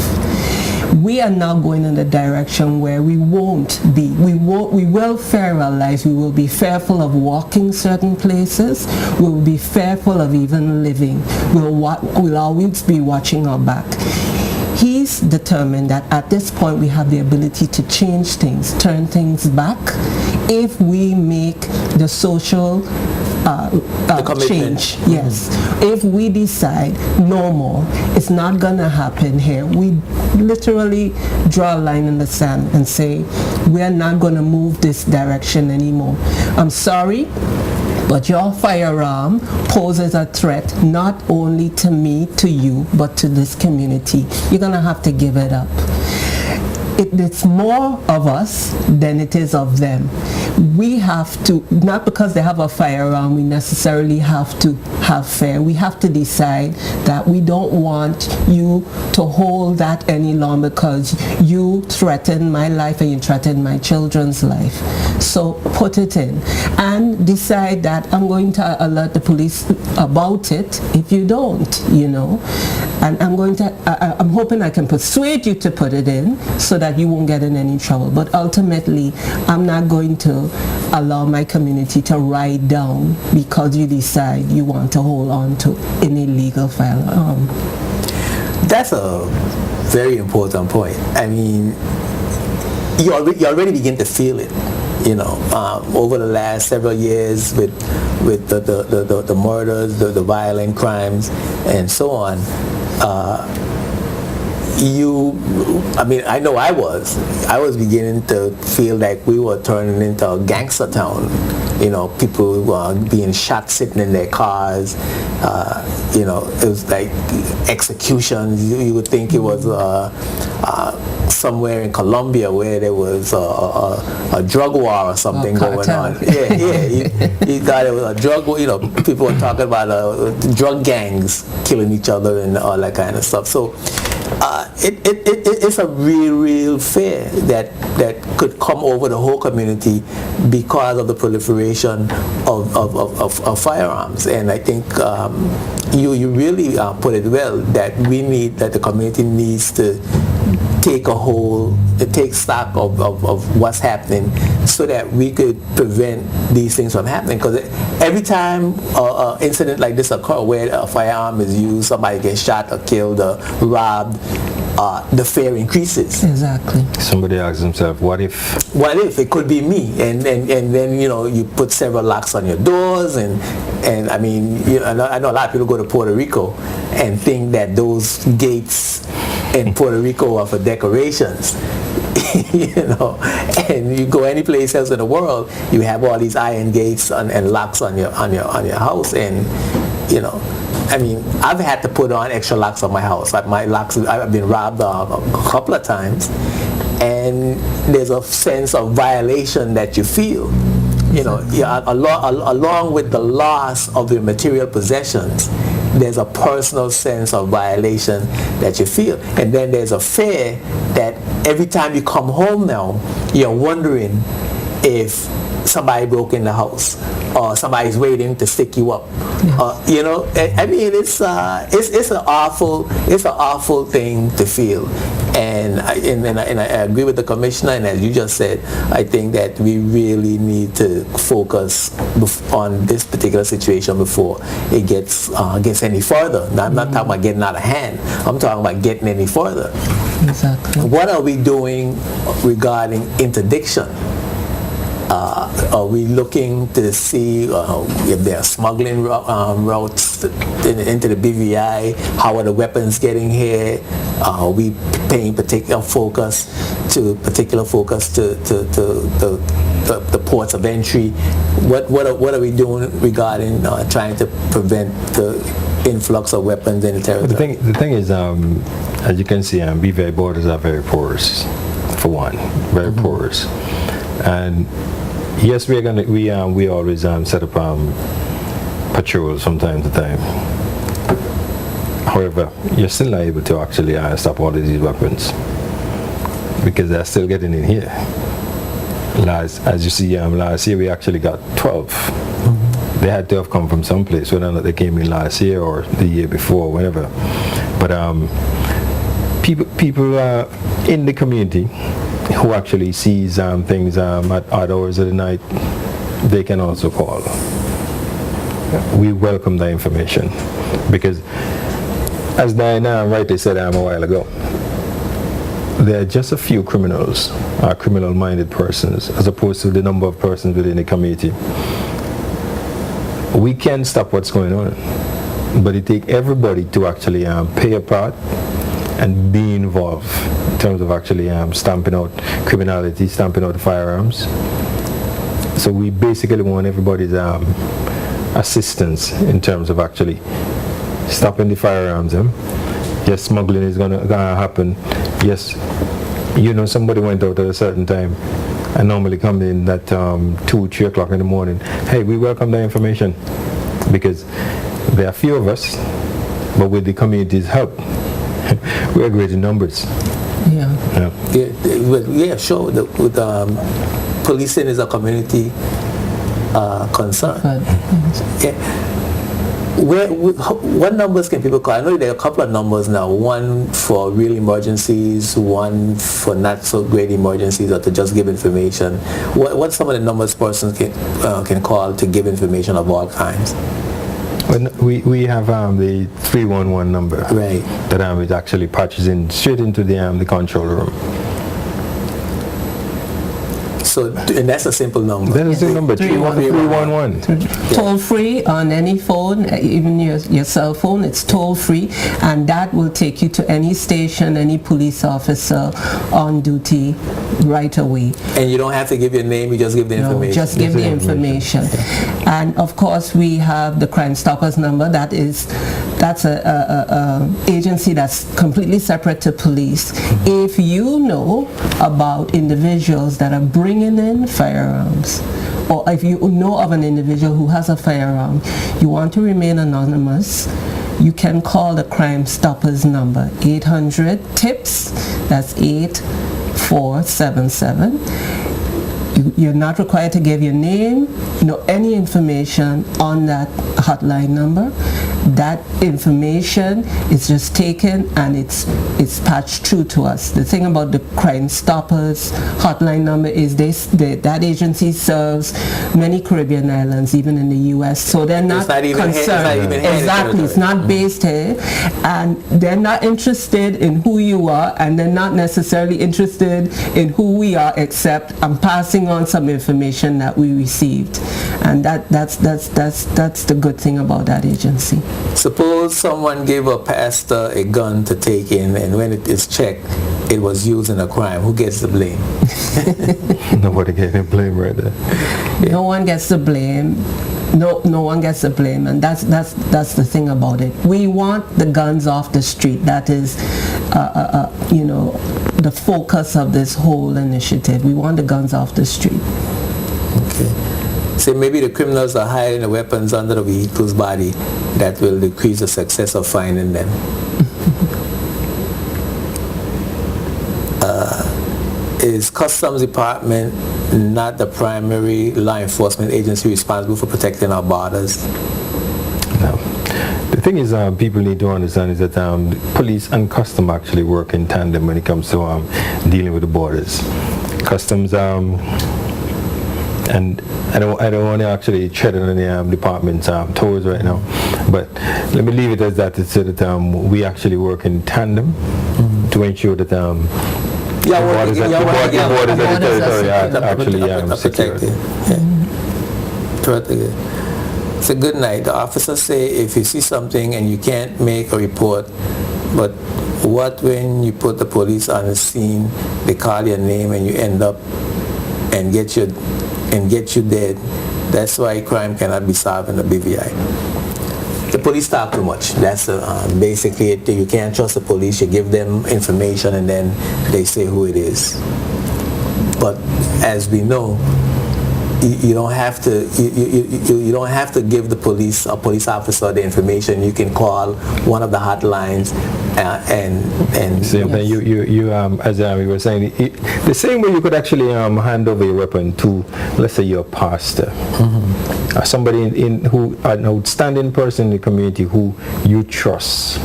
We are now going in a direction where we will fear our lives. We will be fearful of walking certain places. We will be fearful of even living. We'll always be watching our back. He police determined that at this point we have the ability to change things, turn things back, if we make the social change. Yes. If we decide no more, it's not going to happen here. We literally draw a line in the sand and say, we are not going to move this direction anymore. I'm sorry, but your firearm poses a threat not only to me, to you, but to this community. You're going to have to give it up. It's more of us than it is of them. We have to, not because they have a firearm, we necessarily have to have fear. We have to decide that we don't want you to hold that any longer because you threaten my life and you threaten my children's life. So put it in and decide that I'm going to alert the police about it if you don't, you know. And I'm hoping I can persuade you to put it in so that you won't get in any trouble. But ultimately, I'm not going to allow my community to ride down because you decide you want to hold on to an illegal firearm. That's a very important point. I mean, you already begin to feel it. You know, over the last several years with the murders, the violent crimes, and so on. I know I was beginning to feel like we were turning into a gangster town. You know, people were being shot sitting in their cars. You know, it was like executions. You would think it was somewhere in Colombia where there was a drug war or something going on. You thought it was a drug war. You know, people were talking about drug gangs killing each other and all that kind of stuff. So it's a real fear that could come over the whole community because of the proliferation of firearms. And I think you really put it well, that the community needs to take stock of what's happening so that we could prevent these things from happening. Because every time an incident like this occurs where a firearm is used, somebody gets shot or killed or robbed, the fear increases. Exactly. Somebody asks themselves, what if it could be me? And then you know, you put several locks on your doors, and I mean, you know, I know a lot of people go to Puerto Rico and think that those gates in Puerto Rico are for decorations. You know, and you go any place else in the world, you have all these iron gates and locks on your house, and you know, I mean, I've had to put on extra locks on my house. Like my locks, I've been robbed a couple of times, and there's a sense of violation that you feel. You know, along with the loss of your material possessions, there's a personal sense of violation that you feel. And then there's a fear that every time you come home now, you're wondering if somebody broke in the house or somebody's waiting to stick you up. You know, I mean, it's an awful thing to feel. And I agree with the commissioner, and as you just said, I think that we really need to focus on this particular situation before it gets any further. Now, I'm not talking about getting out of hand. I'm talking about getting any further. Exactly. What are we doing regarding interdiction? Are we looking to see if there are smuggling routes into the BVI? How are the weapons getting here? Are we paying particular focus to the ports of entry? What are we doing regarding trying to prevent the influx of weapons in the territory? The thing is, as you can see, BVI borders are very porous, for one, very porous. And yes, we always set up patrols from time to time. However, you're still not able to actually stop all of these weapons because they're still getting in here. As you see, last year we actually got 12. They had to have come from someplace, whether or not they came in last year or the year before, whatever. But people in the community who actually sees things at odd hours of the night, they can also call. We welcome the information because, as Diana rightly said a while ago, there are just a few criminals, criminal-minded persons, as opposed to the number of persons within the community. We can stop what's going on, but it takes everybody to actually play a part and be involved in terms of actually stamping out criminality, stamping out firearms. So we basically want everybody's assistance in terms of actually stopping the firearms. Yes, smuggling is gonna happen. Yes, somebody went out at a certain time and normally come in at 2, 3 o'clock in the morning. Hey, we welcome that information because there are few of us, but with the community's help, we are great in numbers. Yeah, sure. With policing is a community concern. What numbers can people call? I know there are a couple of numbers now. One for real emergencies, one for not so great emergencies, or to just give information. What's some of the numbers persons can call to give information of all kinds? Well, we have the 311 number, right? That it actually patches in straight into the control room. So, and that's a simple number. That is the number, 311. Toll free on any phone, even your cell phone, it's toll free, and that will take you to any station, any police officer on duty right away. And you don't have to give your name, you just give the information. Just give the information. And of course we have the Crime Stoppers number. That's a agency that's completely separate to police. If you know about individuals that are bringing in firearms, or if you know of an individual who has a firearm, you want to remain anonymous, you can call the Crime Stoppers number, 800-TIPS, that's 8477. You're not required to give your name, any information on that hotline number. That information is just taken and it's patched through to us. The thing about the Crime Stoppers hotline number is that agency serves many Caribbean islands, even in the U.S. So they're not concerned. Exactly, it's not based here, and they're not interested in who you are, and they're not necessarily interested in who we are, except I'm passing on some information that we received, and that's the good thing about that agency. Suppose someone gave a pastor a gun to take in, and when it is checked, it was used in a crime. Who gets the blame? Nobody gets the blame right there. No one gets the blame. No one gets the blame, and that's the thing about it. We want the guns off the street. That is, the focus of this whole initiative. We want the guns off the street. Okay. So maybe the criminals are hiding the weapons under the vehicle's body. That will decrease the success of finding them. Is Customs Department not the primary law enforcement agency responsible for protecting our borders? No. The thing is, people need to understand is that police and custom actually work in tandem when it comes to dealing with the borders. Customs, and I don't want to actually tread on the department's toes right now, but let me leave it as that, so that we actually work in tandem to ensure that the borders of the territory are actually secured. It's a good night. The officers say if you see something and you can't make a report, but what when you put the police on the scene, they call your name and you end up and get you dead. That's why crime cannot be solved in the BVI. The police talk too much. That's basically it. You can't trust the police. You give them information and then they say who it is. But as we know, you don't have to you don't have to give the police a police officer the information. You can call one of the hotlines and same thing. You as we were saying, the same way you could actually hand over your weapon to, let's say, your pastor, somebody who an outstanding person in the community who you trust.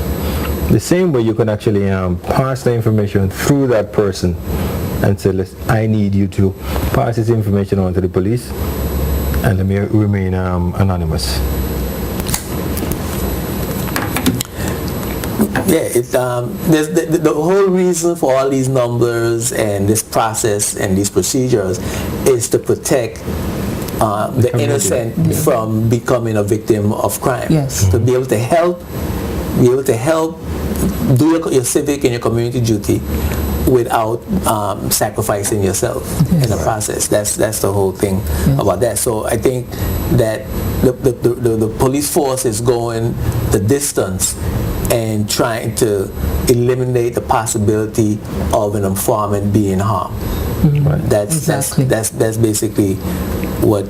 The same way you can actually pass the information through that person and say, I need you to pass this information on to the police and let me remain anonymous. Yeah, there's the whole reason for all these numbers and this process and these procedures is to protect the innocent from becoming a victim of crime. Yes. To be able to help do your civic and your community duty without sacrificing yourself in the process. That's the whole thing about that. So I think that the police force is going the distance and trying to eliminate the possibility of an informant being harmed. Right. That's basically what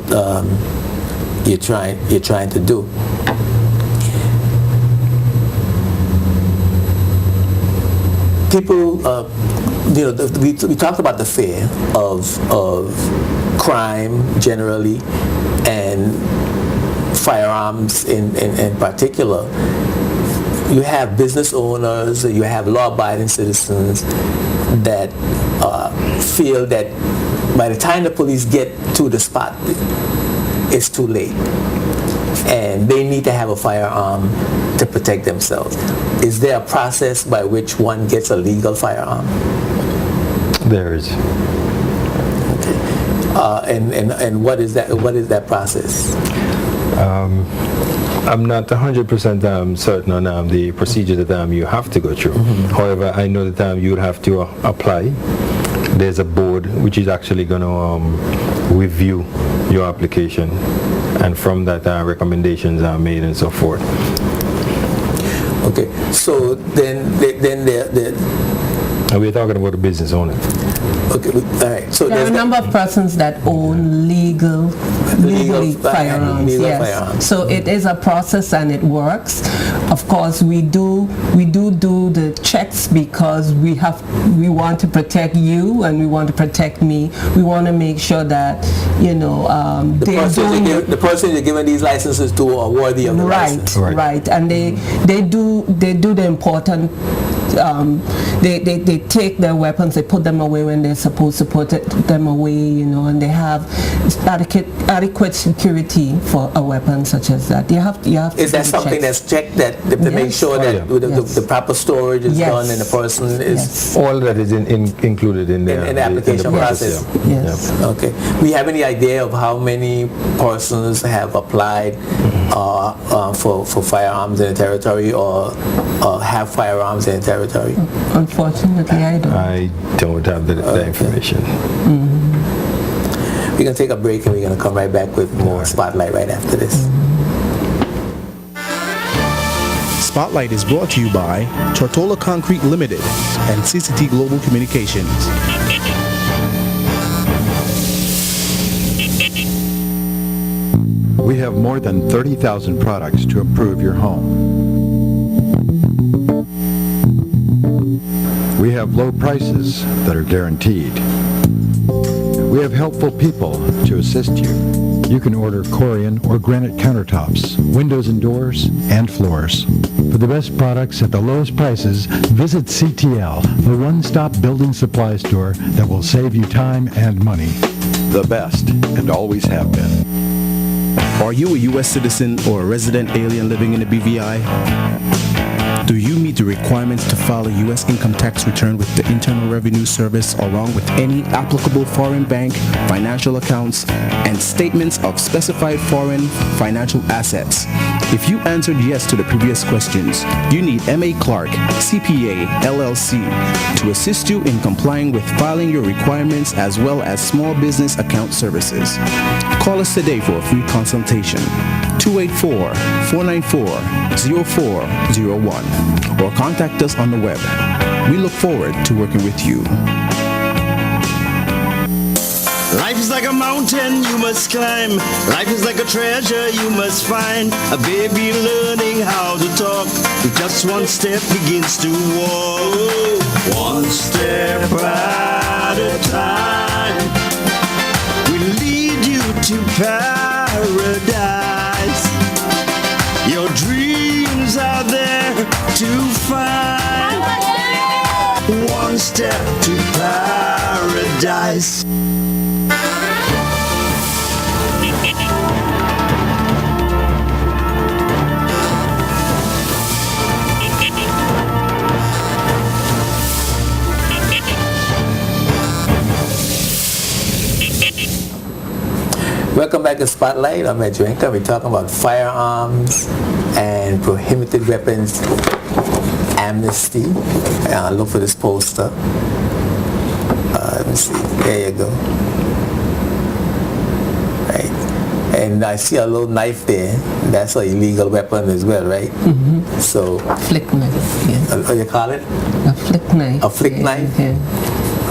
you're trying to do. People, we talked about the fear of crime generally and firearms in particular. You have business owners, you have law-abiding citizens that feel that by the time the police get to the spot, it's too late. And they need to have a firearm to protect themselves. Is there a process by which one gets a legal firearm? There is. Okay. And what is that process? I'm not 100% certain on the procedure that you have to go through. However, I know that you would have to apply. There's a board which is actually going to review your application, and from that recommendations are made and so forth. Okay, so then and we're talking about a business owner. Okay, all right. So there are a number of persons that own legally firearms. Firearms. So it is a process and it works. Of course, we do the checks because we want to protect you and we want to protect me. We want to make sure that the person you're giving these licenses to are worthy of the license. Right, and they do the important. They take their weapons, they put them away when they're supposed to put them away, and they have adequate security for a weapon such as that. You have to is that something that's checked to make sure that the proper storage is done and the person is... All that is included in the application process? Yes. Okay. We have any idea of how many persons have applied for firearms in the territory or have firearms in the territory? Unfortunately, I don't have that information. We're going to take a break and we're going to come right back with more Spotlight right after this. Spotlight is brought to you by Tortola Concrete Limited and CCT Global Communications. We have more than 30,000 products to improve your home. We have low prices that are guaranteed. We have helpful people to assist you. You can order Corian or granite countertops, windows and doors, and floors. For the best products at the lowest prices, visit CTL, the one-stop building supply store that will save you time and money. The best, and always have been. Are you a U.S. citizen or a resident alien living in the BVI? Do you meet the requirements to file a U.S. income tax return with the Internal Revenue Service along with any applicable foreign bank, financial accounts, and statements of specified foreign financial assets? If you answered yes to the previous questions, you need M.A. Clark, CPA, LLC, to assist you in complying with filing your requirements as well as small business account services. Call us today for a free consultation. 284-494-0401 or contact us on the web. We look forward to working with you. Life is like a mountain you must climb. Life is like a treasure you must find. A baby learning how to talk. With just one step begins to walk. One step at a time will lead you to paradise. Your dreams are there to find. One step to paradise. Welcome back to Spotlight. I'm Ed Joinka. We're talking about firearms and prohibited weapons amnesty. Look for this poster. Let me see. There you go. Right. And I see a little knife there. That's an illegal weapon as well, right? Mm-hmm. So flick knife. Yes. What do you call it? A flick knife. A flick knife? Yeah.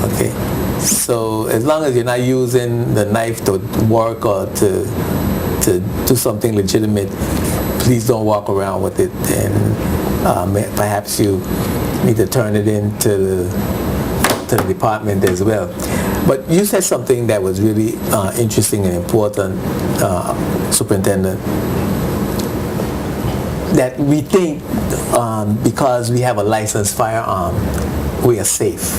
Okay. So as long as you're not using the knife to work or to do something legitimate, please don't walk around with it. And perhaps you need to turn it in to the department as well. But you said something that was really interesting and important, Superintendent, that we think because we have a licensed firearm, we are safe.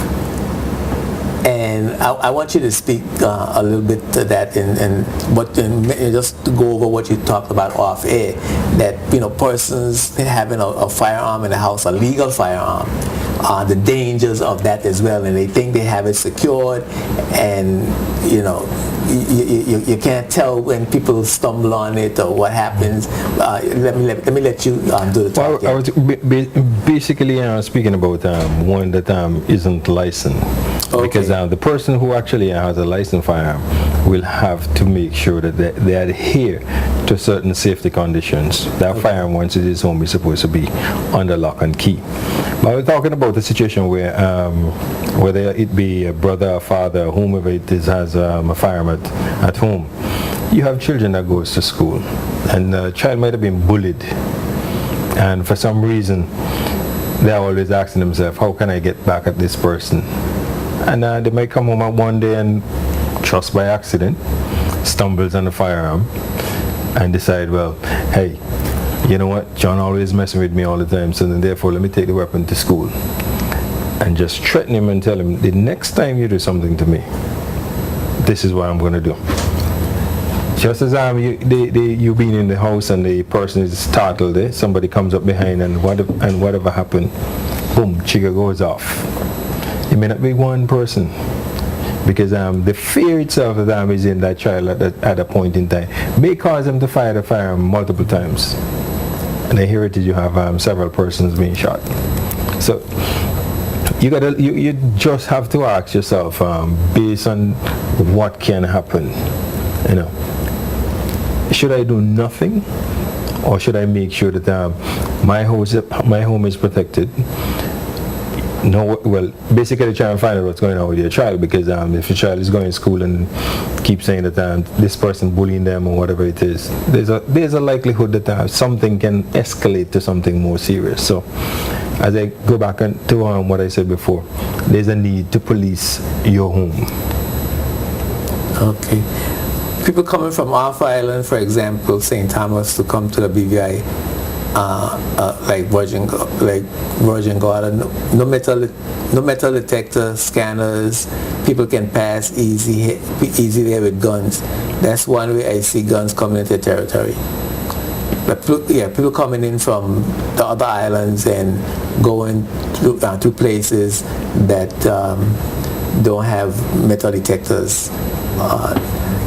And I want you to speak a little bit to that and just to go over what you talked about off air, that persons having a firearm in the house, a legal firearm, the dangers of that as well, and they think they have it secured, and you can't tell when people stumble on it or what happens. Let me let you do the talk. I was basically speaking about one that isn't licensed. Okay. Because the person who actually has a licensed firearm will have to make sure that they adhere to certain safety conditions. That firearm, once it is home, is supposed to be under lock and key. But we're talking about a situation where whether it be a brother, a father, whomever it is has a firearm at home. You have children that goes to school, and the child might have been bullied, and for some reason they're always asking themselves, how can I get back at this person? And they might come home one day and, just by accident, stumbles on the firearm and decide, well, hey, you know what, John always messing with me all the time, so then therefore let me take the weapon to school. And just threaten him and tell him, the next time you do something to me, this is what I'm going to do. Just as you being in the house and the person is startled, somebody comes up behind and whatever happened, boom, trigger goes off. It may not be one person, because the fear itself that is in that child at a point in time may cause them to fire the firearm multiple times. And here it is, you have several persons being shot. So you just have to ask yourself, based on what can happen, should I do nothing, or should I make sure that my home is protected? No, well, basically try and find out what's going on with your child, because if your child is going to school and keep saying that this person bullying them or whatever it is, there's a likelihood that something can escalate to something more serious. So, as I go back to what I said before, there's a need to police your home. Okay. People coming from off island, for example, St. Thomas, to come to the BVI. Like Virgin Gorda, no metal detector scanners. People can pass easy there with guns. That's one way I see guns coming into the territory. But people coming in from the other islands and going to places that don't have metal detectors.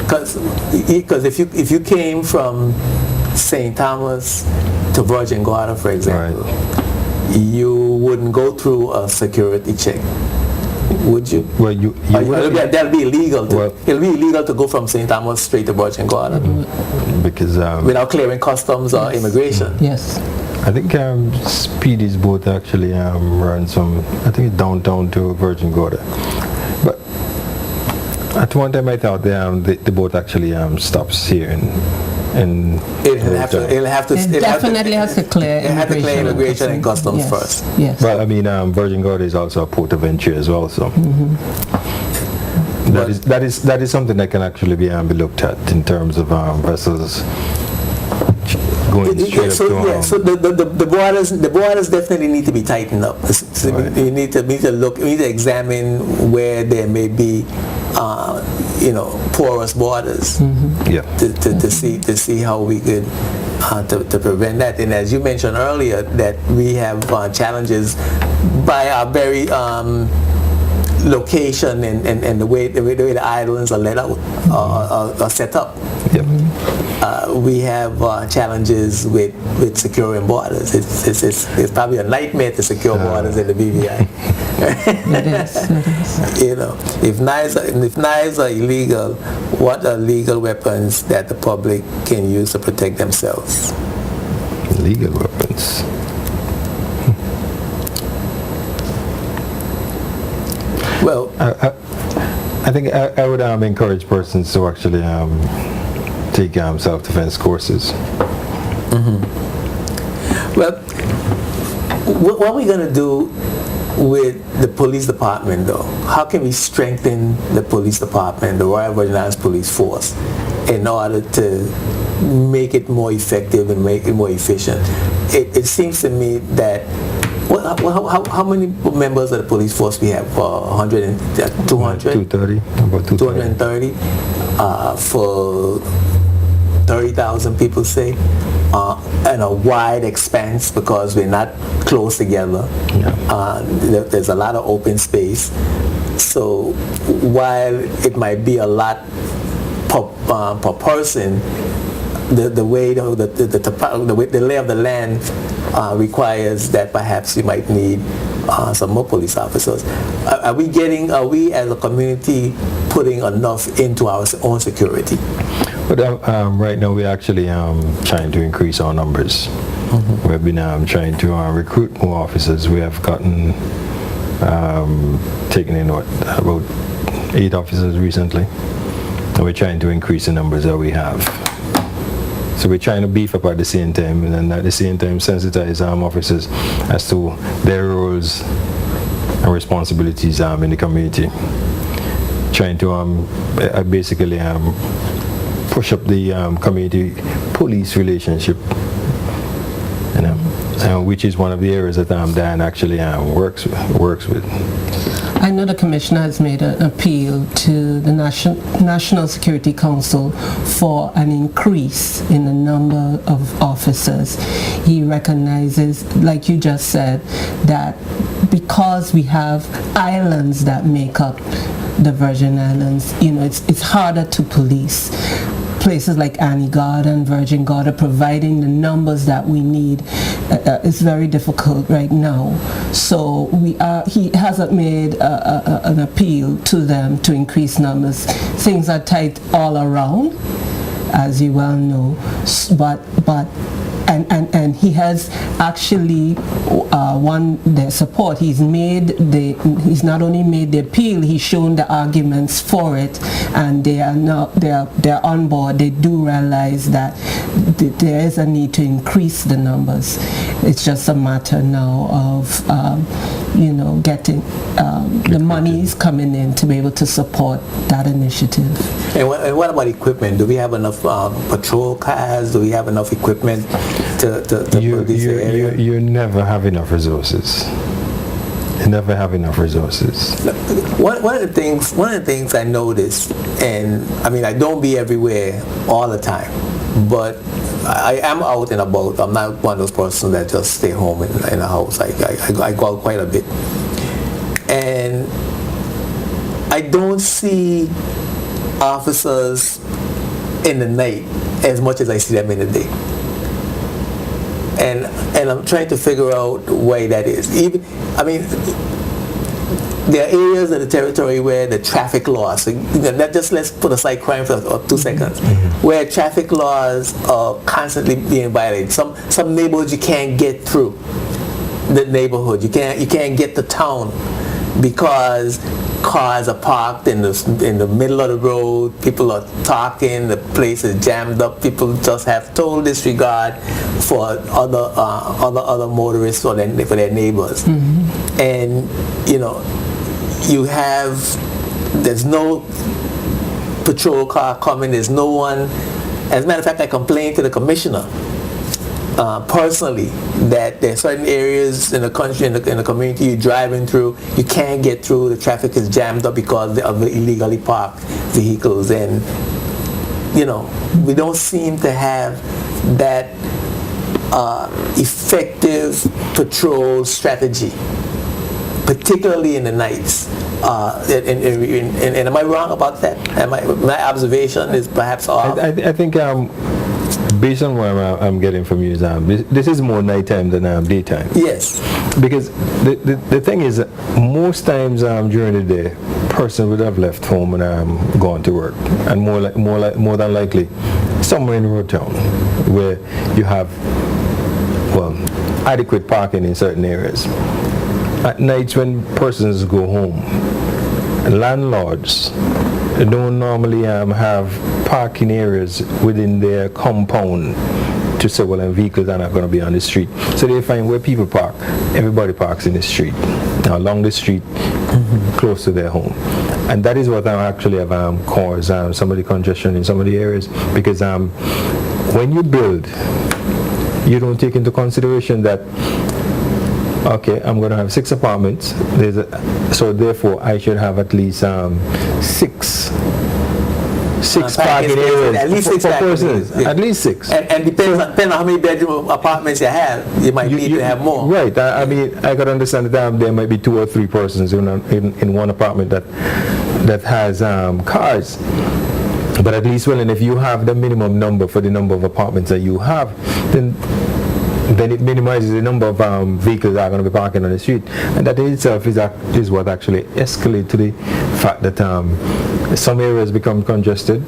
Because if you came from St. Thomas to Virgin Gorda, for example, right, you wouldn't go through a security check, would you? Well, that'll be illegal. It'll be illegal to go from St. Thomas straight to Virgin Gorda, because without clearing customs or immigration. Yes. I think Speedy's boat actually runs from, I think, downtown to Virgin Gorda. But at one time I thought the boat actually stops here and it definitely has to clear immigration and customs first. Yes. Well, I mean, Virgin Gorda is also a port of entry as well, so that is something that can actually be looked at in terms of vessels going straight up to. So the borders definitely need to be tightened up. So right. You need to look. You need to examine where there may be porous borders, to see how we could to prevent that. And as you mentioned earlier, that we have challenges by our very location and the way the islands are laid out are set up. Yep. We have challenges with securing borders. It's probably a nightmare to secure borders in the BVI. It is. You know, if knives are illegal, what are legal weapons that the public can use to protect themselves? Legal weapons. Well, I think I would encourage persons to actually take self-defense courses. Well, what are we going to do with the police department, though? How can we strengthen the police department, the Royal Virgin Islands Police Force, in order to make it more effective and make it more efficient? It seems to me that how many members of the police force we have? 100 and 200? 230. About 230 for 30,000 people, say, and a wide expanse because we're not close together. There's a lot of open space. So while it might be a lot per person, the way the lay of the land requires that perhaps we might need some more police officers. Are we as a community putting enough into our own security? But right now we're actually trying to increase our numbers. We've been trying to recruit more officers. We have gotten taken in about 8 officers recently, and we're trying to increase the numbers that we have. So we're trying to beef up at the same time, and then at the same time sensitize officers as to their roles and responsibilities in the community. Trying to basically push up the community police relationship, which is one of the areas that Dan actually works with. I know the Commissioner has made an appeal to the National Security Council for an increase in the number of officers. He recognizes, like you just said, that because we have islands that make up the Virgin Islands, it's harder to police. Places like Annie Garden, Virgin Garden, providing the numbers that we need is very difficult right now. So he hasn't made an appeal to them to increase numbers. Things are tight all around, as you well know, and he has actually won their support. He's not only made the appeal, he's shown the arguments for it, and they're on board. They do realize that there is a need to increase the numbers. It's just a matter now of getting the monies coming in to be able to support that initiative. And what about equipment? Do we have enough patrol cars? Do we have enough equipment to police the area? You never have enough resources. You never have enough resources. One of the things I noticed, and I mean I don't be everywhere all the time, but I am out and about. I'm not one of those persons that just stay home in a house. I go out quite a bit, and I don't see officers in the night as much as I see them in the day. And I'm trying to figure out why that is. There are areas of the territory where the traffic laws, let's put aside crime for 2 seconds, where traffic laws are constantly being violated. Some neighborhoods you can't get through the neighborhood. You can't get to town because cars are parked in the middle of the road. People are talking. The place is jammed up. People just have total disregard for other motorists or for their neighbors. And there's no patrol car coming. There's no one. As a matter of fact, I complained to the commissioner personally that there are certain areas in the country, in the community you're driving through, you can't get through. The traffic is jammed up because of the illegally parked vehicles, and we don't seem to have that effective patrol strategy, particularly in the nights. And am I wrong about that? My observation is perhaps off. I think based on what I'm getting from you, is this is more nighttime than daytime. Yes. Because the thing is, most times during the day, person would have left home and gone to work, and more than likely, somewhere in Road Town, where you have adequate parking in certain areas. At nights when persons go home, landlords don't normally have parking areas within their compound to say, well, vehicles are not going to be on the street. So they find where people park. Everybody parks in the street, along the street, close to their home. And that is what actually have caused some of the congestion in some of the areas, because when you build, you don't take into consideration that, okay, I'm going to have 6 apartments, so therefore I should have at least 6 parking areas at least 6 for persons. At least 6. And depending on how many bedroom apartments you have, you might need to have more. Right. I mean, I could understand that there might be 2 or 3 persons in one apartment that has cars. But at least, if you have the minimum number for the number of apartments that you have, then it minimizes the number of vehicles that are going to be parking on the street. And that in itself is what actually escalates to the fact that some areas become congested,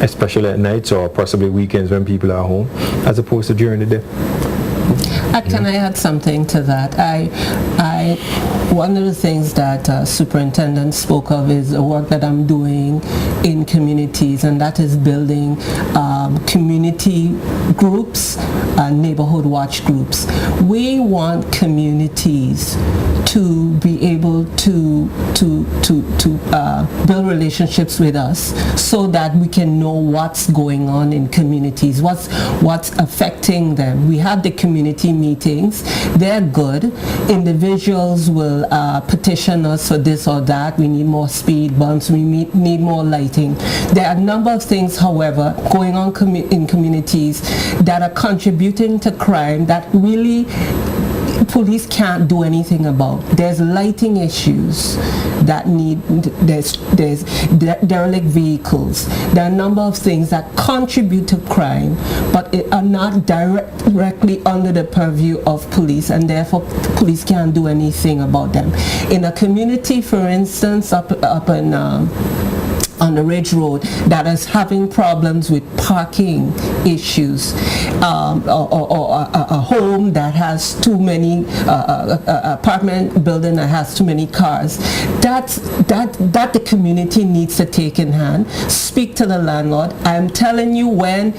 especially at nights or possibly weekends when people are home, as opposed to during the day. Can I add something to that? One of the things that superintendent spoke of is the work that I'm doing in communities, and that is building community groups, neighborhood watch groups. We want communities to be able to build relationships with us, so that we can know what's going on in communities, what's affecting them. We have the community meetings. They're good. Individuals will petition us for this or that. We need more speed bumps. We need more lighting. There are a number of things, however, going on in communities that are contributing to crime that really police can't do anything about. There's lighting issues that there's derelict vehicles. There are a number of things that contribute to crime, but are not directly under the purview of police, and therefore police can't do anything about them. In a community, for instance, up in on the Ridge Road, that is having problems with parking issues, or a home that has too many, apartment building that has too many cars, that the community needs to take in hand, speak to the landlord. I'm telling you, when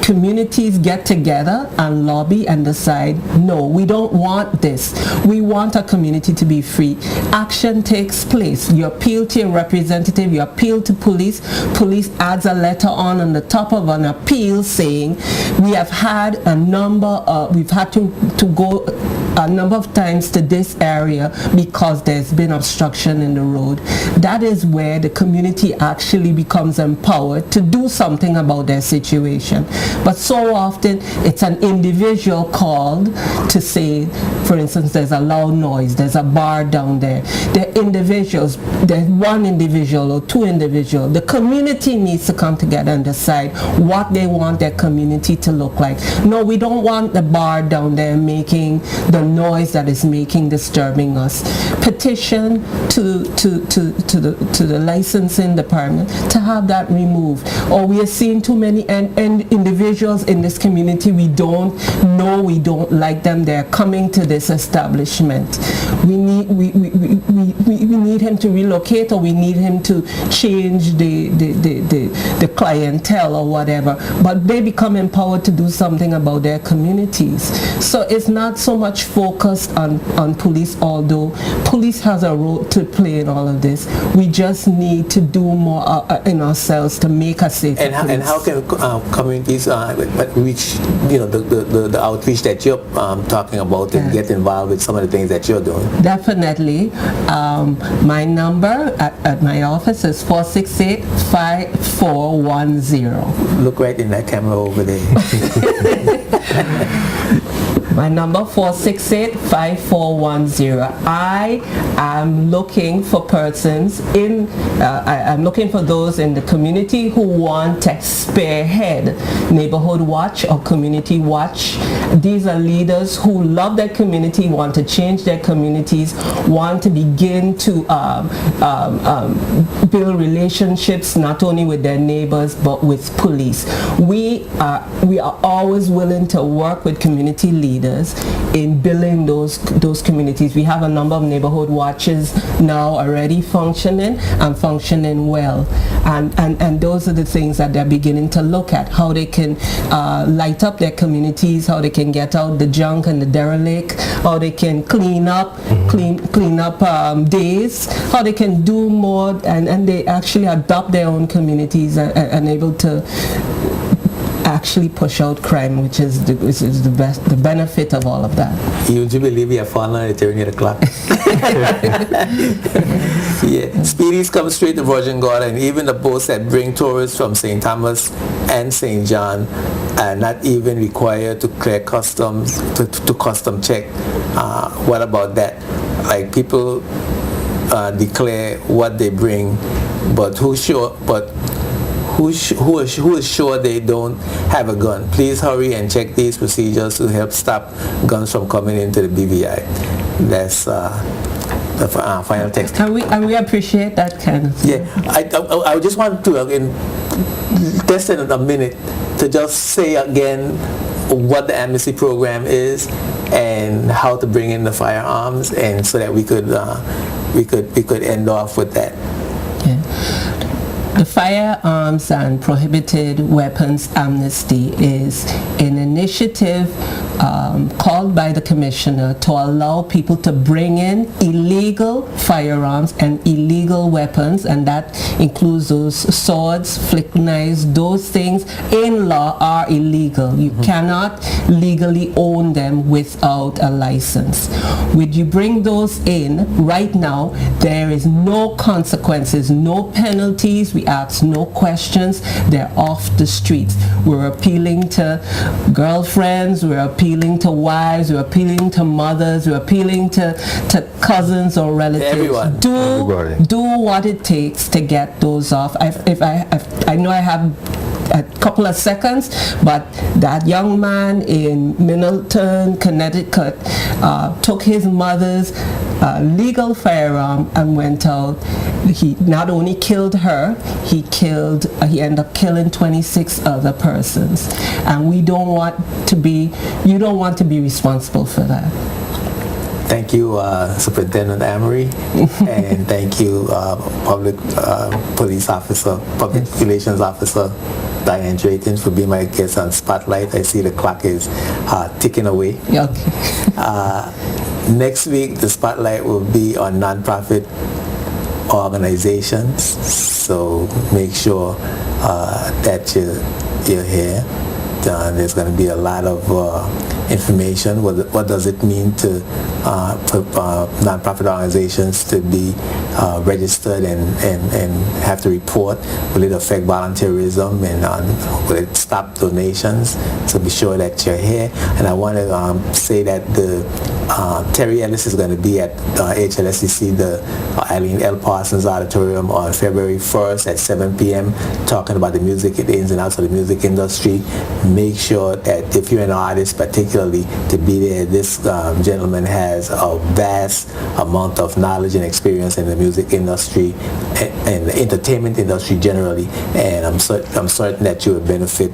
communities get together and lobby and decide, no, we don't want this, we want our community to be free, action takes place. You appeal to your representative, you appeal to police adds a letter on the top of an appeal saying, we have had we've had to go a number of times to this area because there's been obstruction in the road. That is where the community actually becomes empowered to do something about their situation. But so often it's an individual called to say, for instance, there's a loud noise, there's a bar down there. They're individuals, there's one individual or 2 individuals. The community needs to come together and decide what they want their community to look like. No, we don't want the bar down there making the noise that is disturbing us. Petition to the licensing department to have that removed. Or we are seeing too many individuals in this community, we don't like them, they're coming to this establishment. We need him to relocate, or we need him to change the clientele or whatever, but they become empowered to do something about their communities. So it's not so much focused on police, although police has a role to play in all of this. We just need to do more in ourselves to make us safer. And how can communities reach the outreach that you're talking about and get involved with some of the things that you're doing? Definitely. My number at my office is 468-5410. Look right in that camera over there. My number 468-5410. I am looking for persons I'm looking for those in the community who want to spearhead Neighborhood Watch or Community Watch. These are leaders who love their community, want to change their communities, want to begin to build relationships not only with their neighbors but with police. We are always willing to work with community leaders in building those communities. We have a number of neighborhood watches now already functioning and functioning well, and those are the things that they're beginning to look at, how they can light up their communities, how they can get out the junk and the derelict, how they can clean up days, how they can do more, and they actually adopt their own communities and able to actually push out crime, which is the best, the benefit of all of that. You do believe we have fun at 8 o'clock? Yeah, Speedies come straight to Virgin Gorda, and even the boats that bring tourists from St. Thomas and St. John are not even required to clear customs, to custom check. What about that? Like, people declare what they bring, but who is sure they don't have a gun? Please hurry and check these procedures to help stop guns from coming into the BVI. That's the final text. And we appreciate that kind of thing. Yeah, I just want to, in less than a minute, to just say again what the amnesty program is and how to bring in the firearms, and so that we could end off with that. Yeah. The Firearms and Prohibited Weapons Amnesty is an initiative called by the Commissioner to allow people to bring in illegal firearms and illegal weapons, and that includes those swords, flick knives. Those things in law are illegal. You cannot legally own them without a license. When you bring those in, right now, there is no consequences, no penalties. We ask no questions. They're off the streets. We're appealing to girlfriends, we're appealing to wives, we're appealing to mothers, we're appealing to cousins or relatives. Everyone. Do what it takes to get those off. I know I have a couple of seconds, but that young man in Middleton, Connecticut, took his mother's legal firearm and went out. He not only killed her, he ended up killing 26 other persons, and you don't want to be responsible for that. Thank you, Superintendent Amory, and thank you, Public Relations Officer Diane Drayton, for being my guest on Spotlight. I see the clock is ticking away. Okay. Next week, the Spotlight will be on nonprofit organizations, so make sure that you're here. There's going to be a lot of information. What does it mean to for nonprofit organizations to be registered and have to report? Will it affect volunteerism, and will it stop donations? So be sure that you're here. And I want to say that Terry Ellis is going to be at HLSCC, the Eileen L. Parsons Auditorium, on February 1st at 7 p.m. talking about the ins and outs of the music industry. Make sure that if you're an artist particularly, to be there. This gentleman has a vast amount of knowledge and experience in the music industry and the entertainment industry generally, and I'm certain that you will benefit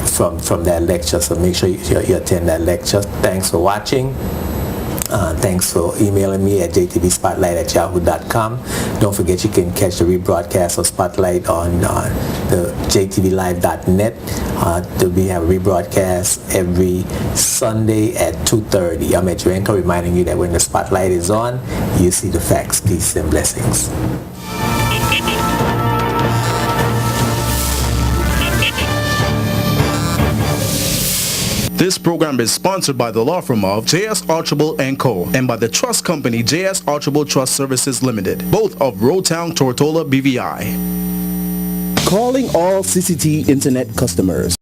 from that lecture. So make sure you attend that lecture. Thanks for watching. Thanks for emailing me at jtvspotlight@yahoo.com. Don't forget you can catch the rebroadcast of Spotlight on the jtvlive.net. We have a rebroadcast every Sunday at 2:30. I'm at Jurenko, reminding you that when the Spotlight is on, you see the facts. Peace and blessings. This program is sponsored by the law firm of J.S. Archibald & Co. and by the trust company J.S. Archibald Trust Services Limited, both of Roadtown, Tortola, BVI. Calling all CCT Internet customers.